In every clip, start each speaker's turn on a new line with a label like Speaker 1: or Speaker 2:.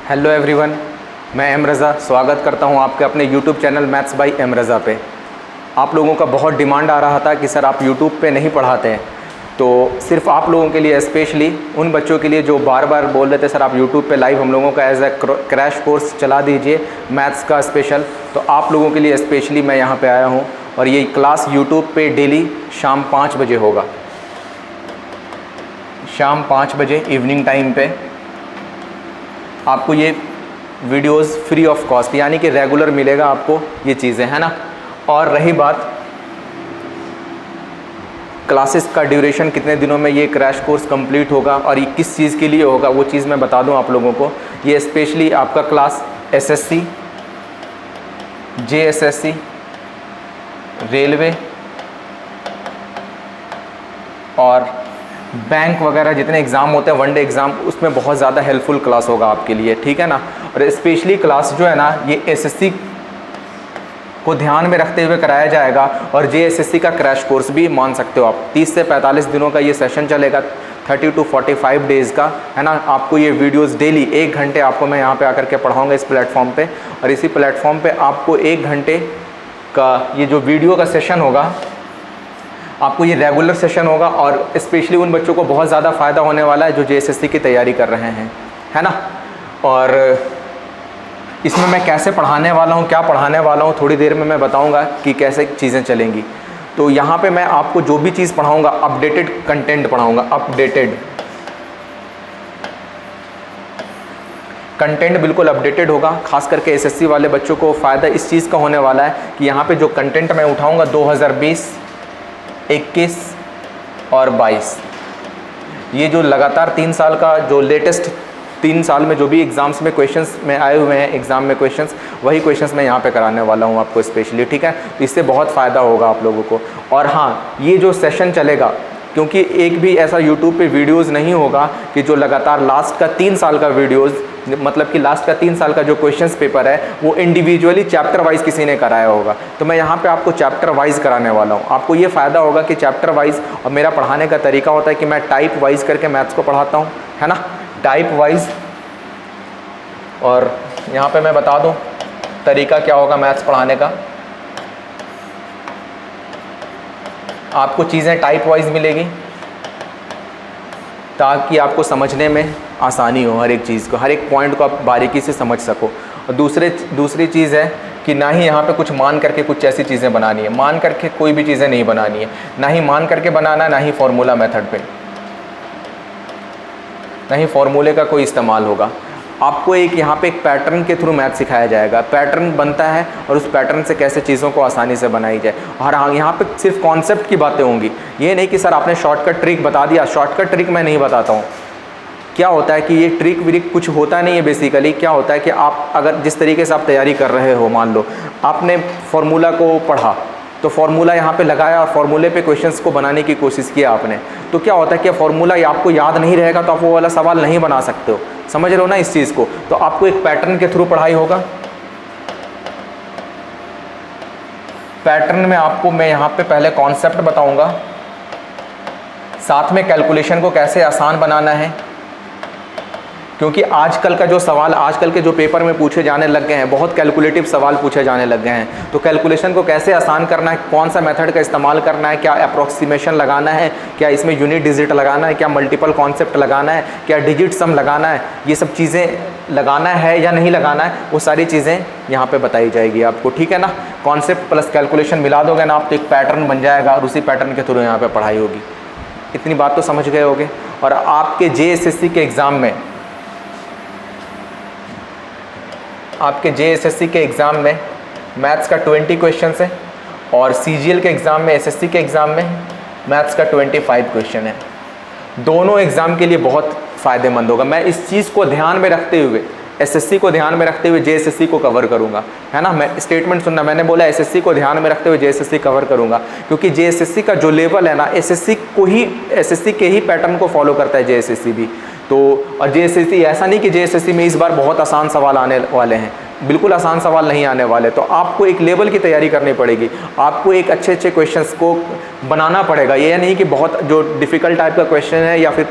Speaker 1: Hello everyone, मैं M Raza स्वागत करता हूं आपके अपने YouTube channel maths by M Raza पे। आप लोगों का बहुत डिमांड आ रहा था कि सर आप यूट्यूब पे नहीं पढ़ाते हैं, तो सिर्फ आप लोगों के लिए स्पेशली उन बच्चों के लिए जो बार बार बोल रहे थे सर आप यूट्यूब पे लाइव हम लोगों का एज ए क्रैश कोर्स चला दीजिए मैथ्स का स्पेशल, तो आप लोगों के लिए स्पेशली मैं यहाँ पे आया हूँ। और ये क्लास यूट्यूब पे डेली शाम 5 बजे होगा, शाम 5 बजे इवनिंग टाइम पे आपको ये वीडियोस फ्री ऑफ कॉस्ट यानी कि रेगुलर मिलेगा आपको ये चीज़ें, है ना। और रही बात क्लासेस का ड्यूरेशन, कितने दिनों में ये क्रैश कोर्स कंप्लीट होगा और ये किस चीज़ के लिए होगा वो चीज़ मैं बता दूं आप लोगों को। ये स्पेशली आपका क्लास एसएससी, जेएसएससी, रेलवे और बैंक वगैरह जितने एग्ज़ाम होते हैं वनडे एग्ज़ाम, उसमें बहुत ज़्यादा हेल्पफुल क्लास होगा आपके लिए, ठीक है ना। और स्पेशली क्लास जो है ना ये एसएससी को ध्यान में रखते हुए कराया जाएगा और जेएसएससी का क्रैश कोर्स भी मान सकते हो आप। 30 से 45 दिनों का ये सेशन चलेगा, 30 to 45 डेज़ का, है ना। आपको ये वीडियोस डेली 1 घंटे आपको मैं यहाँ पे आकर के पढ़ाऊँगा इस प्लेटफॉर्म पे, और इसी प्लेटफॉर्म पे आपको 1 घंटे का ये जो वीडियो का सेशन होगा आपको ये रेगुलर सेशन होगा। और स्पेशली उन बच्चों को बहुत ज़्यादा फ़ायदा होने वाला है जो जेएसएससी की तैयारी कर रहे हैं, है ना। और इसमें मैं कैसे पढ़ाने वाला हूँ, क्या पढ़ाने वाला हूँ, थोड़ी देर में मैं बताऊँगा कि कैसे चीज़ें चलेंगी। तो यहाँ पे मैं आपको जो भी चीज़ पढ़ाऊँगा अपडेटेड कंटेंट पढ़ाऊँगा, अपडेटेड कंटेंट बिल्कुल अपडेटेड होगा। खास करके एसएससी वाले बच्चों को फ़ायदा इस चीज़ का होने वाला है कि यहाँ पे जो कंटेंट मैं उठाऊँगा 2020, 21 और 22, ये जो लगातार 3 साल का जो लेटेस्ट 3 साल में जो भी एग्ज़ाम्स में क्वेश्चंस में आए हुए हैं, एग्ज़ाम में क्वेश्चंस, वही क्वेश्चंस मैं यहाँ पे कराने वाला हूँ आपको स्पेशली, ठीक है। तो इससे बहुत फ़ायदा होगा आप लोगों को। और हाँ, ये जो सेशन चलेगा, क्योंकि एक भी ऐसा यूट्यूब पे वीडियोज़ नहीं होगा कि जो लगातार लास्ट का 3 साल का वीडियोज़, मतलब कि लास्ट का 3 साल का जो क्वेश्चंस पेपर है वो इंडिविजुअली चैप्टर वाइज किसी ने कराया होगा। तो मैं यहाँ पे आपको चैप्टर वाइज कराने वाला हूँ। आपको ये फ़ायदा होगा कि चैप्टर वाइज, और मेरा पढ़ाने का तरीका होता है कि मैं टाइप वाइज करके मैथ्स को पढ़ाता हूँ, है ना, टाइप वाइज। और यहाँ पे मैं बता दूँ तरीका क्या होगा मैथ्स पढ़ाने का। आपको चीज़ें टाइप वाइज मिलेगी ताकि आपको समझने में आसानी हो, हर एक चीज़ को, हर एक पॉइंट को आप बारीकी से समझ सको। और दूसरी चीज़ है कि ना ही यहाँ पे कुछ मान करके कुछ ऐसी चीज़ें बनानी है, मान करके कोई भी चीज़ें नहीं बनानी है, ना ही मान करके बनाना, ना ही फॉर्मूला मेथड पे, ना ही फॉर्मूले का कोई इस्तेमाल होगा। आपको एक यहाँ पे एक पैटर्न के थ्रू मैथ सिखाया जाएगा। पैटर्न बनता है और उस पैटर्न से कैसे चीज़ों को आसानी से बनाई जाए। और हाँ, यहाँ पे सिर्फ कॉन्सेप्ट की बातें होंगी, ये नहीं कि सर आपने शॉर्टकट ट्रिक बता दिया। शॉर्टकट ट्रिक मैं नहीं बताता हूँ। क्या होता है कि ये ट्रिक व्रिक कुछ होता नहीं है। बेसिकली क्या होता है कि आप अगर जिस तरीके से आप तैयारी कर रहे हो, मान लो आपने फार्मूला को पढ़ा तो फार्मूला यहाँ पे लगाया और फार्मूले पे क्वेश्चंस को बनाने की कोशिश किया आपने, तो क्या होता है कि फार्मूला आपको याद नहीं रहेगा तो आप वो वाला सवाल नहीं बना सकते हो। समझ रहे हो ना इस चीज़ को। तो आपको एक पैटर्न के थ्रू पढ़ाई होगा। पैटर्न में आपको मैं यहाँ पे पहले कॉन्सेप्ट बताऊँगा, साथ में कैलकुलेशन को कैसे आसान बनाना है, क्योंकि आजकल का जो सवाल, आजकल के जो पेपर में पूछे जाने लग गए हैं, बहुत कैलकुलेटिव सवाल पूछे जाने लग गए हैं। तो कैलकुलेशन को कैसे आसान करना है, कौन सा मेथड का इस्तेमाल करना है, क्या अप्रोक्सीमेशन लगाना है, क्या इसमें यूनिट डिजिट लगाना है, क्या मल्टीपल कॉन्सेप्ट लगाना है, क्या डिजिट सम लगाना है, ये सब चीज़ें लगाना है या नहीं लगाना है, वो सारी चीज़ें यहाँ पर बताई जाएगी आपको, ठीक है ना। कॉन्सेप्ट प्लस कैलकुलेशन मिला दोगे ना आप तो एक पैटर्न बन जाएगा और उसी पैटर्न के थ्रू यहाँ पर पढ़ाई होगी। इतनी बात तो समझ गए होगे। और आपके जेएसएससी के एग्ज़ाम में, आपके जेएसएससी के एग्ज़ाम में मैथ्स का 20 क्वेश्चन है और सीजीएल के एग्ज़ाम में, एसएससी के एग्ज़ाम में मैथ्स का 25 क्वेश्चन है। दोनों एग्ज़ाम के लिए बहुत फ़ायदेमंद होगा। मैं इस चीज़ को ध्यान में रखते हुए, एसएससी को ध्यान में रखते हुए जेएसएससी को कवर करूंगा, है ना। मैं स्टेटमेंट सुनना, मैंने बोला एसएससी को ध्यान में रखते हुए जेएसएससी कवर करूंगा, क्योंकि जेएसएससी का जो लेवल है ना, एसएससी के ही पैटर्न को फॉलो करता है जेएसएससी भी। तो और जेएसएससी ऐसा नहीं कि जेएसएससी में इस बार बहुत आसान सवाल आने वाले हैं, बिल्कुल आसान सवाल नहीं आने वाले। तो आपको एक लेवल की तैयारी करनी पड़ेगी, आपको एक अच्छे अच्छे क्वेश्चंस को बनाना पड़ेगा। ये नहीं कि बहुत जो डिफ़िकल्ट टाइप का क्वेश्चन है या फिर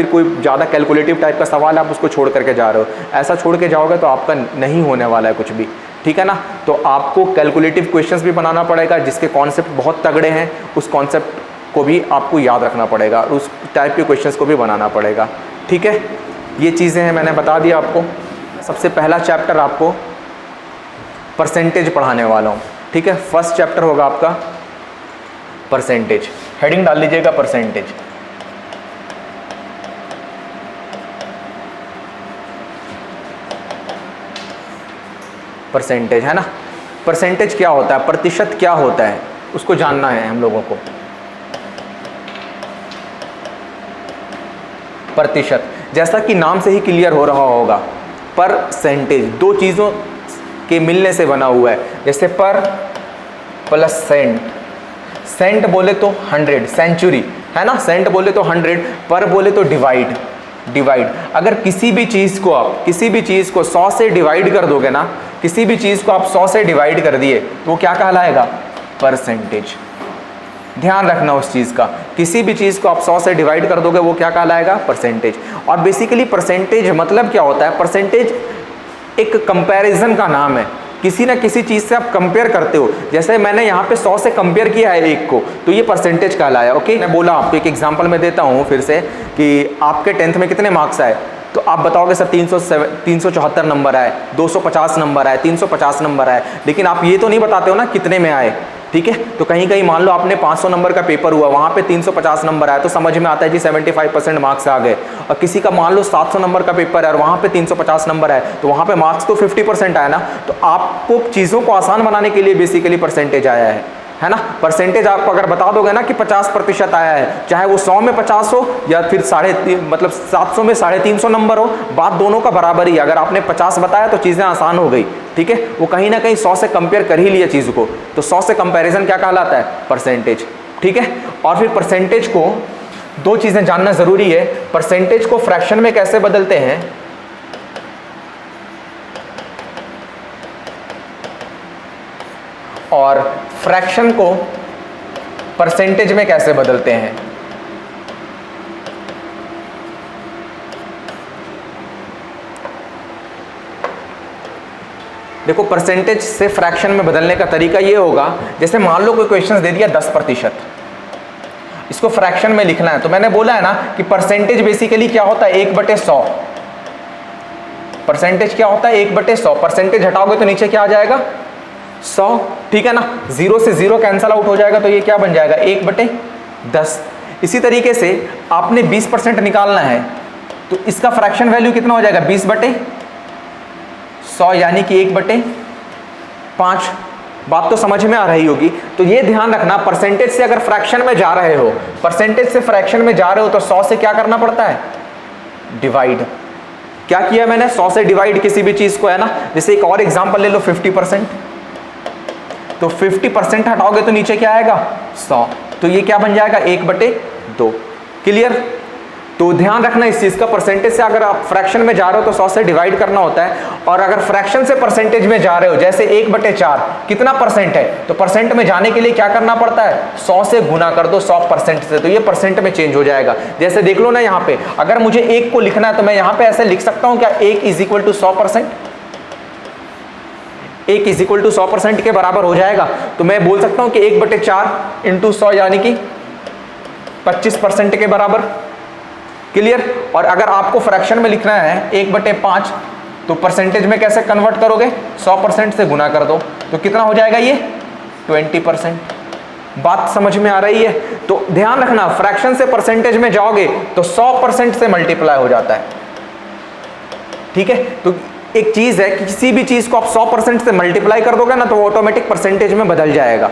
Speaker 1: कोई ज़्यादा कैलकुलेटिव टाइप का सवाल आप उसको छोड़ करके जा रहे हो। ऐसा छोड़ के जाओगे तो आपका नहीं होने वाला है कुछ भी, ठीक है ना। तो आपको कैलकुलेटिव क्वेश्चंस भी बनाना पड़ेगा, जिसके कॉन्सेप्ट बहुत तगड़े हैं, उस कॉन्सेप्ट को भी आपको याद रखना पड़ेगा, उस टाइप के क्वेश्चंस को भी बनाना पड़ेगा, ठीक है। ये चीज़ें हैं, मैंने बता दिया आपको। सबसे पहला चैप्टर आपको परसेंटेज पढ़ाने वाला हूँ, ठीक है। फर्स्ट चैप्टर होगा आपका परसेंटेज, हेडिंग डाल लीजिएगा परसेंटेज। परसेंटेज है ना, परसेंटेज क्या होता है, प्रतिशत क्या होता है, उसको जानना है हम लोगों को। प्रतिशत, जैसा कि नाम से ही क्लियर हो रहा होगा, परसेंटेज दो चीज़ों के मिलने से बना हुआ है। जैसे पर प्लस सेंट, सेंट बोले तो 100, सेंचुरी है ना, सेंट बोले तो 100, पर बोले तो डिवाइड। अगर किसी भी चीज़ को आप 100 से डिवाइड कर दोगे ना, किसी भी चीज़ को आप 100 से डिवाइड कर दिए तो वो क्या कहलाएगा, परसेंटेज। ध्यान रखना उस चीज़ का, किसी भी चीज़ को आप 100 से डिवाइड कर दोगे वो क्या कहलाएगा, परसेंटेज। और बेसिकली परसेंटेज मतलब क्या होता है, परसेंटेज एक कंपैरिजन का नाम है। किसी ना किसी चीज़ से आप कंपेयर करते हो, जैसे मैंने यहाँ पे 100 से कंपेयर किया है एक को, तो ये परसेंटेज कहलाया। ओके, मैं बोला आपको एक एग्जांपल मैं देता हूँ फिर से कि आपके 10th में कितने मार्क्स आए, तो आप बताओगे सर 374 नंबर आए, 250 नंबर आए, 350 नंबर आए, लेकिन आप ये तो नहीं बताते हो ना कितने में आए, ठीक है। तो कहीं कहीं मान लो आपने 500 नंबर का पेपर हुआ, वहाँ पे 350 नंबर आया, तो समझ में आता है जी 75% मार्क्स आ गए। और किसी का मान लो 700 नंबर का पेपर है और वहाँ पे 350 नंबर आए, तो वहाँ पे मार्क्स तो 50% आया ना। तो आपको चीज़ों को आसान बनाने के लिए बेसिकली परसेंटेज आया है ना। परसेंटेज आप अगर बता दोगे ना कि 50% आया है, चाहे वो 100 में 50 हो या फिर 700 में 350 नंबर हो, बात दोनों का बराबर ही। अगर आपने 50 बताया तो चीज़ें आसान हो गई, ठीक है। वो कहीं ना कहीं 100 से कंपेयर कर ही लिया चीज़ को, तो 100 से कंपैरिजन क्या कहलाता है, परसेंटेज, ठीक है। और फिर परसेंटेज को दो चीज़ें जानना ज़रूरी है, परसेंटेज को फ्रैक्शन में कैसे बदलते हैं और फ्रैक्शन को परसेंटेज में कैसे बदलते हैं। देखो, परसेंटेज से फ्रैक्शन में बदलने का तरीका ये होगा, जैसे मान लो कोई क्वेश्चन दे दिया 10%, इसको फ्रैक्शन में लिखना है, तो मैंने बोला है ना कि परसेंटेज बेसिकली क्या होता है, 1/100। परसेंटेज क्या होता है, 1/100। परसेंटेज हटाओगे तो नीचे क्या आ जाएगा, 100, ठीक है ना। 0 से 0 कैंसल आउट हो जाएगा, तो ये क्या बन जाएगा, 1/10। इसी तरीके से आपने 20% निकालना है, तो इसका फ्रैक्शन वैल्यू कितना हो जाएगा, 20/100, यानी कि 1/5। बात तो समझ में आ रही होगी। तो ये ध्यान रखना, परसेंटेज से अगर फ्रैक्शन में जा रहे हो, परसेंटेज से फ्रैक्शन में जा रहे हो, तो 100 से क्या करना पड़ता है, डिवाइड। क्या किया मैंने, 100 से डिवाइड किसी भी चीज को, है ना। जैसे एक और एग्जांपल ले लो, 50%, तो 50% हटाओगे तो नीचे क्या आएगा, 100, तो ये क्या बन जाएगा, 1/2। क्लियर। तो ध्यान रखना इस चीज का, परसेंटेज से अगर आप फ्रैक्शन में जा रहे हो तो 100 से डिवाइड करना होता है, और अगर फ्रैक्शन से परसेंटेज में जा रहे हो, जैसे 1/4 कितना परसेंट है, तो परसेंट में जाने के लिए क्या करना पड़ता है, 100 से गुना कर दो 100% से, तो ये परसेंट में चेंज हो जाएगा। जैसे देख लो ना, यहाँ पे अगर मुझे 1 को लिखना है तो मैं यहाँ पे ऐसे लिख सकता हूँ क्या, 1 = 100%, 1 = 100% के बराबर हो जाएगा। तो मैं बोल सकता हूँ कि 1/4 × 100 यानी कि 25% के बराबर। क्लियर। और अगर आपको फ्रैक्शन में लिखना है 1/5, तो परसेंटेज में कैसे कन्वर्ट करोगे, 100% से गुना कर दो, तो कितना हो जाएगा, ये 20%। बात समझ में आ रही है। तो ध्यान रखना, फ्रैक्शन से परसेंटेज में जाओगे तो 100% से मल्टीप्लाई हो जाता है, ठीक है। तो एक चीज है कि किसी भी चीज को आप 100% से मल्टीप्लाई कर दोगे ना, तो ऑटोमेटिक परसेंटेज में बदल जाएगा,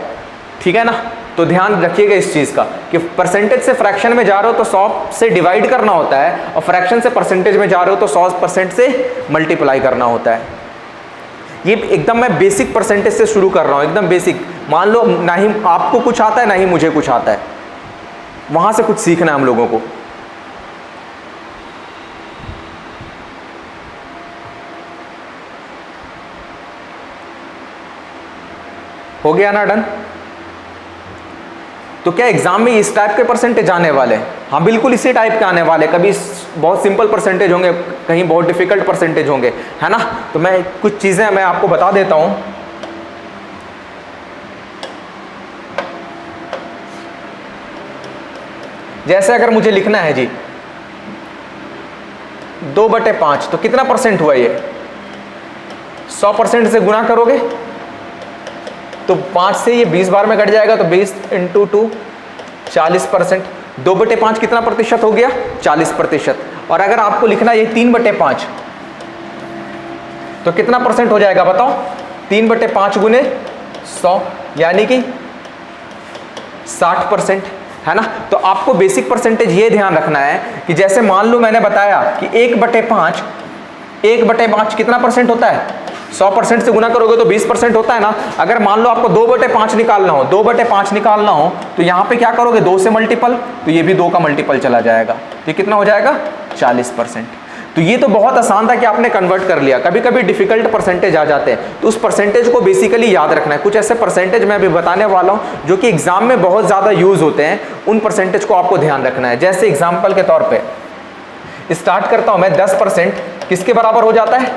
Speaker 1: ठीक है ना। तो ध्यान रखिएगा इस चीज का कि परसेंटेज से फ्रैक्शन में जा रहे हो तो 100 से डिवाइड करना होता है, और फ्रैक्शन से परसेंटेज में जा रहे हो तो 100% से मल्टीप्लाई करना होता है। ये एकदम मैं बेसिक परसेंटेज से शुरू कर रहा हूं, एकदम बेसिक। मान लो ना ही आपको कुछ आता है ना ही मुझे कुछ आता है, वहां से कुछ सीखना है हम लोगों को। हो गया ना डन। तो क्या एग्जाम में इस टाइप के परसेंटेज आने वाले हैं? हाँ बिल्कुल इसी टाइप के आने वाले, कभी बहुत सिंपल परसेंटेज होंगे, कहीं बहुत डिफिकल्ट परसेंटेज होंगे, है ना। तो मैं कुछ चीजें मैं आपको बता देता हूं। जैसे अगर मुझे लिखना है जी 2/5, तो कितना परसेंट हुआ ये? 100% से गुना करोगे तो 5 से ये 20 बार में कट जाएगा, तो 20 × 2 40%। 2/5 कितना प्रतिशत हो गया? 40%। और अगर आपको लिखना ये 3/5 तो कितना परसेंट हो जाएगा बताओ? 3/5 गुने 100 यानी कि 60%, है ना। तो आपको बेसिक परसेंटेज ये ध्यान रखना है कि जैसे मान लो मैंने बताया कि 1/5 कितना परसेंट होता है? 100% से गुना करोगे तो 20% होता है ना। अगर मान लो आपको 2/5 निकालना हो, 2/5 निकालना हो तो यहाँ पे क्या करोगे? 2 से मल्टीपल, तो ये भी 2 का मल्टीपल चला जाएगा, तो ये कितना हो जाएगा? 40%। तो ये तो बहुत आसान था कि आपने कन्वर्ट कर लिया। कभी कभी डिफिकल्ट परसेंटेज आ जाते हैं, तो उस परसेंटेज को बेसिकली याद रखना है। कुछ ऐसे परसेंटेज मैं अभी बताने वाला हूँ जो कि एग्जाम में बहुत ज़्यादा यूज होते हैं, उन परसेंटेज को आपको ध्यान रखना है। जैसे एग्जाम्पल के तौर पर स्टार्ट करता हूँ मैं, 10% किसके बराबर हो जाता है?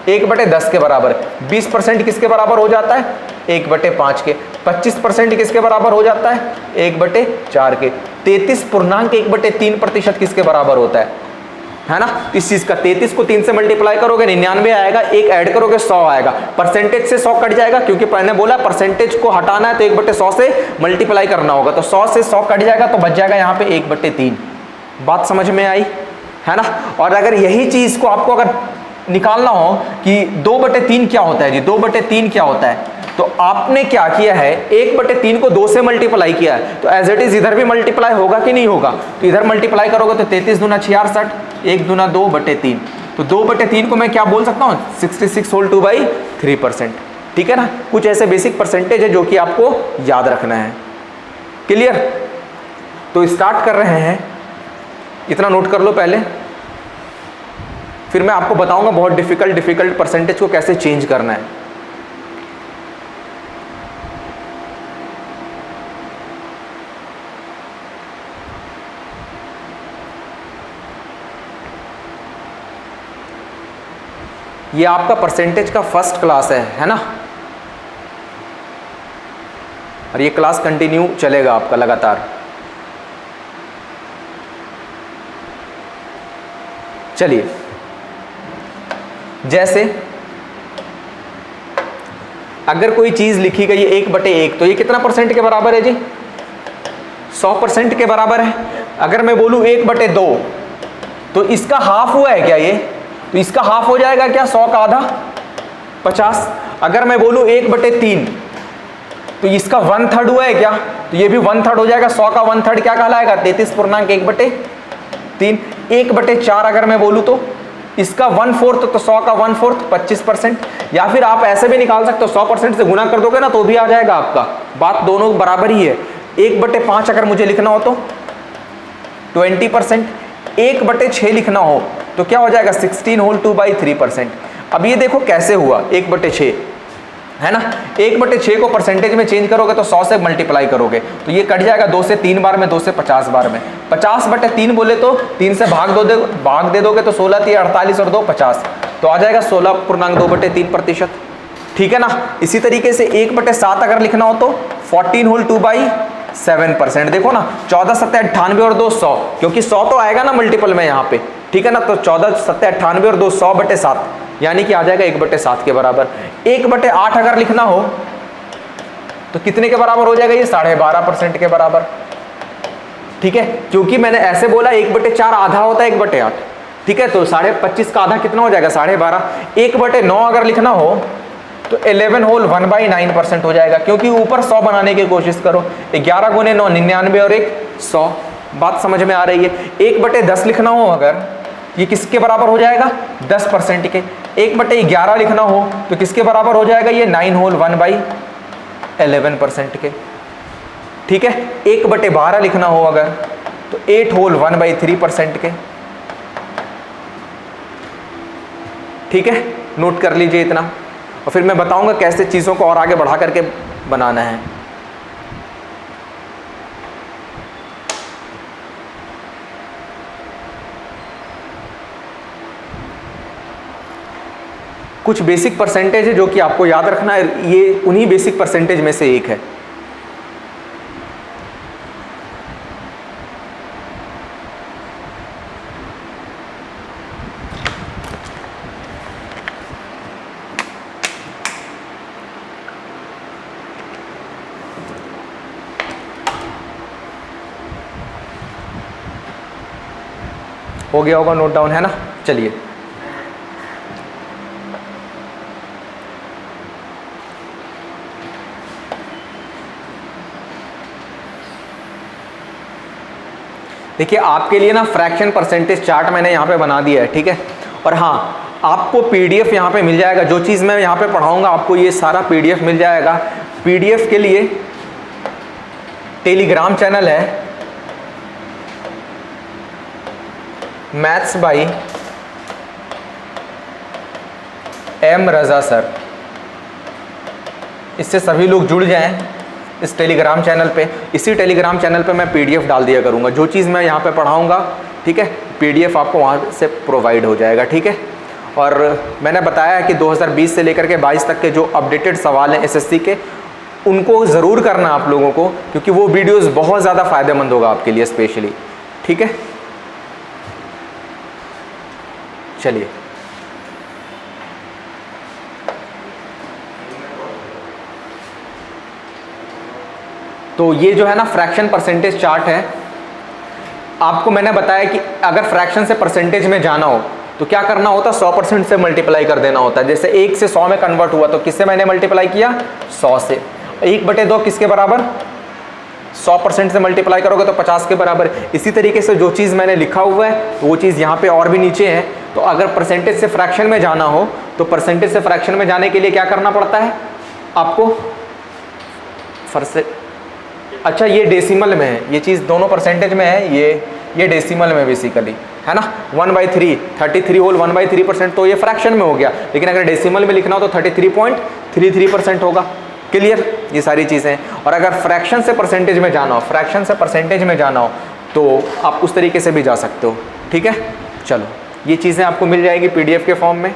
Speaker 1: 1/10 के बराबर। 20% किसके बराबर हो जाता है? 1/5 के। 25% किसके बराबर हो जाता है? 1/4 के। 33.1/3% किसके बराबर होता है ना। इस चीज का 33 को 3 से मल्टीप्लाई करोगे 99 आएगा, 1 ऐड करोगे 100 आएगा। परसेंटेज से 100 कट जाएगा, क्योंकि मैंने बोला परसेंटेज को हटाना है तो 1/100 से मल्टीप्लाई करना होगा, तो 100 से 100 कट जाएगा तो बच जाएगा यहाँ पे 1/3। बात समझ में आई, है ना। और अगर यही चीज को आपको अगर निकालना हो कि 2/3 क्या होता है जी, 2/3 क्या होता है, तो आपने क्या किया है? 1/3 को 2 से मल्टीप्लाई किया है, तो एज इट इज इधर भी मल्टीप्लाई होगा कि नहीं होगा? तो इधर मल्टीप्लाई करोगे तो 33 दूना 66, 1 दूना 2/3, तो 2/3 को मैं क्या बोल सकता हूँ? 66 होल 2/3%। ठीक है ना। कुछ ऐसे बेसिक परसेंटेज है जो कि आपको याद रखना है। क्लियर? तो स्टार्ट कर रहे हैं, इतना नोट कर लो पहले, फिर मैं आपको बताऊंगा बहुत डिफिकल्ट परसेंटेज को कैसे चेंज करना है। ये आपका परसेंटेज का फर्स्ट क्लास है ना। और ये क्लास कंटिन्यू चलेगा आपका लगातार। चलिए, जैसे अगर कोई चीज लिखी गई है 1/1, तो ये कितना परसेंट के बराबर है जी? 100% के बराबर है। अगर मैं बोलूं 1/2, तो इसका हाफ हुआ है क्या ये? तो इसका हाफ हो जाएगा क्या? 100 का आधा 50। अगर मैं बोलूं 1/3, तो इसका 1/3 हुआ है क्या? तो ये भी 1/3 हो जाएगा। 100 का 1/3 क्या कहलाएगा? 33.1/3। 1/4 अगर मैं बोलूं तो इसका 1/4, तो 100 का 1/4 25%। या फिर आप ऐसे भी निकाल सकते हो, 100% से गुना कर दोगे ना तो भी आ जाएगा आपका। बात दोनों बराबर ही है। 1/5 अगर मुझे लिखना हो तो 20%। 1/6 लिखना हो तो क्या हो जाएगा? 16 होल 2/3%। अब ये देखो कैसे हुआ 1/6, है ना। 1/6 को परसेंटेज में चेंज करोगे तो 100 से मल्टीप्लाई करोगे तो ये कट जाएगा 2 से 3 बार में, 2 से 50 बार में। 50/3 बोले तो 3 से भाग दे दोगे तो 16 3 48 और 2 50, तो आ जाएगा 16.2/3%। ठीक है ना। इसी तरीके से 1/7 अगर लिखना हो तो 14 होल 2/7%। देखो ना, 14 7 98 और 2 100, क्योंकि 100 तो आएगा ना मल्टीपल में यहाँ पे। ठीक है ना। तो 14 7 98 और 2 100/7, यानी कि आ जाएगा 1/7 के बराबर। 1/8 अगर लिखना हो तो कितने के बराबर हो जाएगा? ये 12.5% के बराबर। ठीक है, क्योंकि मैंने ऐसे बोला 1/4 आधा होता है 1/8। ठीक है, तो 25.5 का आधा कितना हो जाएगा? 12.5। 1/9 अगर लिखना हो तो 11 होल 1/9% हो जाएगा, क्योंकि ऊपर 100 बनाने की कोशिश करो। 11 गुने 9 99 और 1 100। बात समझ में आ रही है। 1/10 लिखना हो अगर, ये किसके बराबर हो जाएगा? 10% के। 1/11 लिखना हो तो किसके बराबर हो जाएगा? ये 9 होल 1/11% के। ठीक है। 1/12 लिखना हो अगर तो 8 होल 1/3% के। ठीक है, नोट कर लीजिए इतना, और फिर मैं बताऊंगा कैसे चीज़ों को और आगे बढ़ा करके बनाना है। कुछ बेसिक परसेंटेज है जो कि आपको याद रखना है, ये उन्हीं बेसिक परसेंटेज में से एक है। हो गया होगा नोट डाउन, है ना? चलिए, देखिए आपके लिए ना फ्रैक्शन परसेंटेज चार्ट मैंने यहाँ पे बना दिया है, ठीक है। और हाँ, आपको पीडीएफ यहाँ पे मिल जाएगा, जो चीज़ मैं यहाँ पे पढ़ाऊँगा आपको ये सारा पीडीएफ मिल जाएगा। पीडीएफ के लिए टेलीग्राम चैनल है maths by M Raza sir, इससे सभी लोग जुड़ जाएं इस टेलीग्राम चैनल पे। इसी टेलीग्राम चैनल पे मैं पीडीएफ डाल दिया करूँगा, जो चीज़ मैं यहाँ पे पढ़ाऊँगा, ठीक है, पीडीएफ आपको वहाँ से प्रोवाइड हो जाएगा, ठीक है। और मैंने बताया कि 2020 से लेकर के 22 तक के जो अपडेटेड सवाल हैं एसएससी के, उनको ज़रूर करना आप लोगों को, क्योंकि वो वीडियोज़ बहुत ज़्यादा फ़ायदेमंद होगा आपके लिए स्पेशली, ठीक है। चलिए, तो ये जो है ना फ्रैक्शन परसेंटेज चार्ट है। आपको मैंने बताया कि अगर फ्रैक्शन से परसेंटेज में जाना हो तो क्या करना होता है, 100% से मल्टीप्लाई कर देना होता है। जैसे 1 से 100 में कन्वर्ट हुआ तो किससे मैंने मल्टीप्लाई किया, 100 से। 1/2 किसके बराबर, 100% से मल्टीप्लाई करोगे तो 50 के बराबर। इसी तरीके से जो चीज़ मैंने लिखा हुआ है वो चीज़ यहाँ पे और भी नीचे है। तो अगर परसेंटेज से फ्रैक्शन में जाना हो तो परसेंटेज से फ्रैक्शन में जाने के लिए क्या करना पड़ता है आपको, अच्छा ये डेसिमल में है, ये चीज़ दोनों परसेंटेज में है, ये डेसिमल में बेसिकली है ना। 1/3 33 होल 1/3%, तो ये फ्रैक्शन में हो गया। लेकिन अगर डेसिमल में लिखना हो तो 33.33% होगा। क्लियर, ये सारी चीज़ें। और अगर फ्रैक्शन से परसेंटेज में जाना हो, फ्रैक्शन से परसेंटेज में जाना हो तो आप उस तरीके से भी जा सकते हो, ठीक है। चलो, ये चीज़ें आपको मिल जाएगी पीडीएफ के फॉर्म में,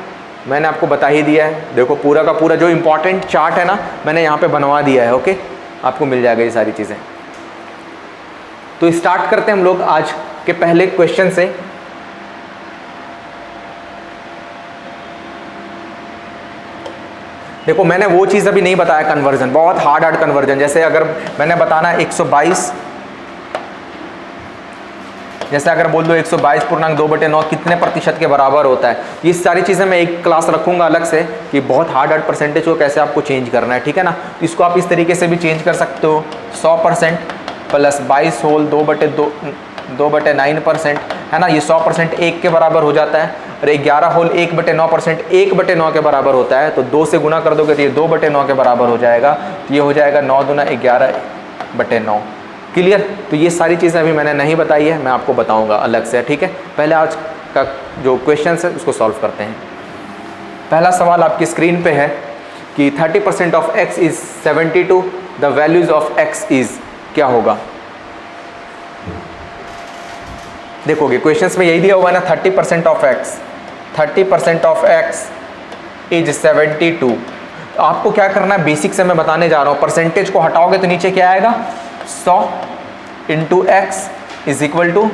Speaker 1: मैंने आपको बता ही दिया है। देखो पूरा का पूरा जो इंपॉर्टेंट चार्ट है ना, मैंने यहाँ पे बनवा दिया है, ओके, आपको मिल जाएगा ये सारी चीज़ें। तो स्टार्ट करते हैं हम लोग आज के पहले क्वेश्चन से। देखो मैंने वो चीज़ अभी नहीं बताया, कन्वर्जन, बहुत हार्ड कन्वर्जन। जैसे अगर मैंने बताना 122, जैसे अगर बोल दो 122.2/9 कितने प्रतिशत के बराबर होता है, ये सारी चीज़ें मैं एक क्लास रखूंगा अलग से कि बहुत हार्ड परसेंटेज को कैसे आपको चेंज करना है, ठीक है ना। तो इसको आप इस तरीके से भी चेंज कर सकते हो, 100% प्लस 22 होल 2/9% है ना। ये 100% 1 के बराबर हो जाता है। और 11 होल 1/9% 1/9 के बराबर होता है। तो 2 से गुना कर दोगे तो ये 2/9 के बराबर हो जाएगा। ये हो जाएगा 9 दूना 11/9। क्लियर। तो ये सारी चीज़ें अभी मैंने नहीं बताई है, मैं आपको बताऊंगा अलग से, ठीक है। पहले आज का जो क्वेश्चन है उसको सॉल्व करते हैं। पहला सवाल आपकी स्क्रीन पे है कि 30% of x is 72, the values of x is, क्या होगा। देखोगे क्वेश्चंस में यही दिया हुआ है ना, 30% of x, 30% of x is 72। तो आपको क्या करना है, बेसिक से मैं बताने जा रहा हूँ। परसेंटेज को हटाओगे तो नीचे क्या आएगा, 100 into x is equal to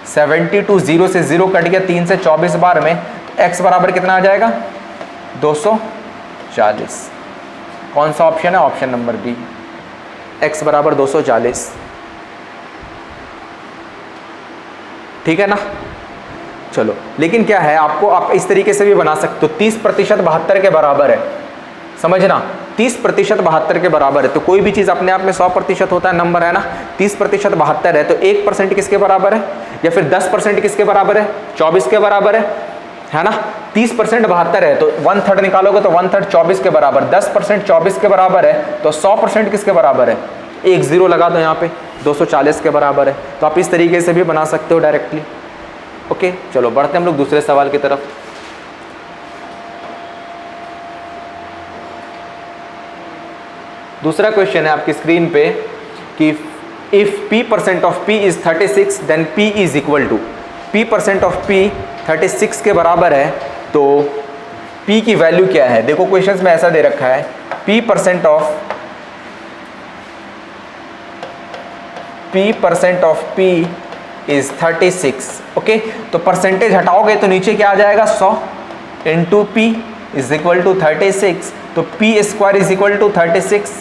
Speaker 1: 72। 0 से 0 कट गया, 3 से 24 बार में x बराबर कितना आ जाएगा, 240। कौन सा ऑप्शन है, ऑप्शन नंबर बी, x बराबर 240, ठीक है ना। चलो, लेकिन क्या है, आपको आप इस तरीके से भी बना सकते हो, 30% 72 के बराबर है, समझना, 30% 72 के बराबर है। तो कोई भी चीज़ अपने आप में 100% होता है, नंबर है ना। 30% 72 है तो 1% किसके बराबर है, या फिर 10% किसके बराबर है, 24 के बराबर है ना। 30% 72 है तो 1/3 निकालोगे तो 1/3 24 के बराबर, 10% 24 के बराबर है तो 100% किसके बराबर है, 1 0 लगा दो यहाँ पे, 240 के बराबर है। तो आप इस तरीके से भी बना सकते हो डायरेक्टली। ओके, चलो बढ़ते हैं हम लोग दूसरे सवाल की तरफ। दूसरा क्वेश्चन है आपकी स्क्रीन पे कि if p% of p is 36 then p is equal to, p% of p 36 के बराबर है तो p की वैल्यू क्या है। देखो क्वेश्चंस में ऐसा दे रखा है p% of p is 36। Okay, तो परसेंटेज हटाओगे तो नीचे क्या आ जाएगा 100 into p is equal to 36, तो p square is equal to 36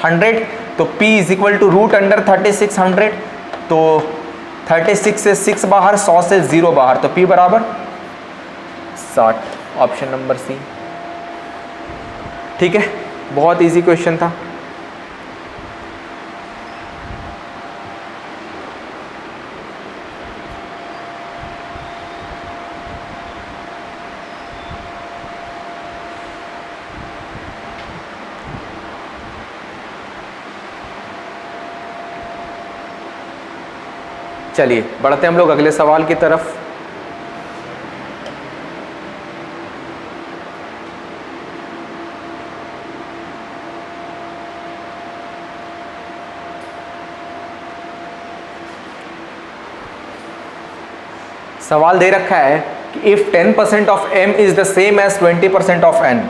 Speaker 1: 100, तो p is equal to root under 36 100, तो 36 से 6 बाहर, 100 से 0 बाहर, तो p बराबर 60। Option number C. ठीक है, बहुत इजी क्वेश्चन था। चलिए बढ़ते हम लोग अगले सवाल की तरफ। सवाल दे रखा है कि if 10% of m is the same as 20% of n,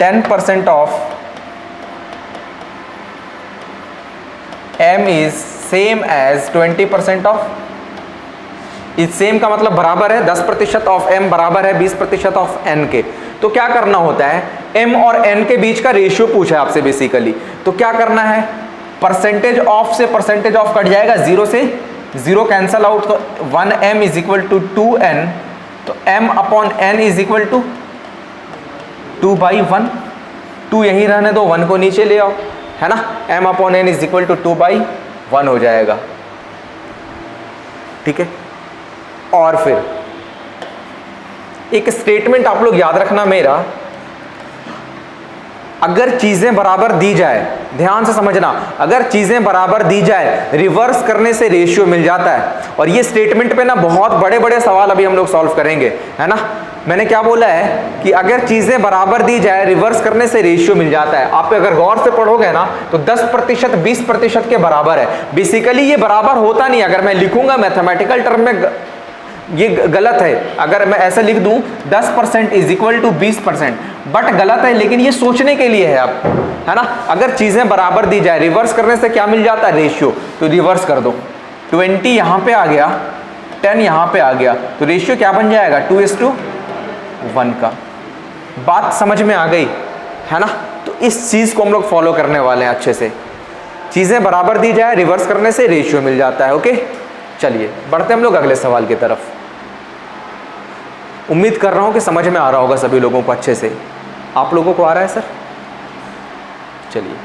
Speaker 1: 10% of m is same as 20% of, इस सेम का मतलब बराबर है 10% ऑफ m बराबर है 20% ऑफ n के। तो क्या करना होता है, m और n के बीच का रेशियो पूछा है आपसे बेसिकली। तो क्या करना है, परसेंटेज ऑफ से परसेंटेज ऑफ कट जाएगा, 0 से 0 कैंसल आउट, तो 1m is equal to 2n, तो m upon n is equal to 2/1। 2 यहीं रहने दो, 1 को नीचे ले आओ, है ना, m upon n is equal to 2/1 हो जाएगा। ठीक है, और फिर एक स्टेटमेंट आप लोग याद रखना मेरा, अगर चीजें बराबर दी जाए, ध्यान से समझना, अगर चीजें बराबर दी जाए रिवर्स करने से रेशियो मिल जाता है। और ये स्टेटमेंट पे ना बहुत बड़े बड़े सवाल अभी हम लोग सॉल्व करेंगे, है ना। मैंने क्या बोला है कि अगर चीजें बराबर दी जाए रिवर्स करने से रेशियो मिल जाता है। आप अगर गौर से पढ़ोगे ना तो 10% 20% के बराबर है। बेसिकली ये बराबर होता नहीं, अगर मैं लिखूंगा मैथमेटिकल टर्म में ये गलत है। अगर मैं ऐसा लिख दूं 10% इज इक्वल टू 20%, बट गलत है, लेकिन ये सोचने के लिए है आप, है ना। अगर चीजें बराबर दी जाए रिवर्स करने से क्या मिल जाता है, रेशियो। तो रिवर्स कर दो, 20 यहां पे आ गया, 10 यहां पे आ गया, तो रेशियो क्या बन जाएगा 2:1 का। बात समझ में आ गई, है ना। तो इस चीज को हम लोग फॉलो करने वाले हैं अच्छे से। चीजें बराबर दी जाए रिवर्स करने से रेशियो मिल जाता है। ओके, चलिए बढ़ते हम लोग अगले सवाल की तरफ। उम्मीद कर रहा हूं कि समझ में आ रहा होगा सभी लोगों को अच्छे से। आप लोगों को आ रहा है सर? चलिए,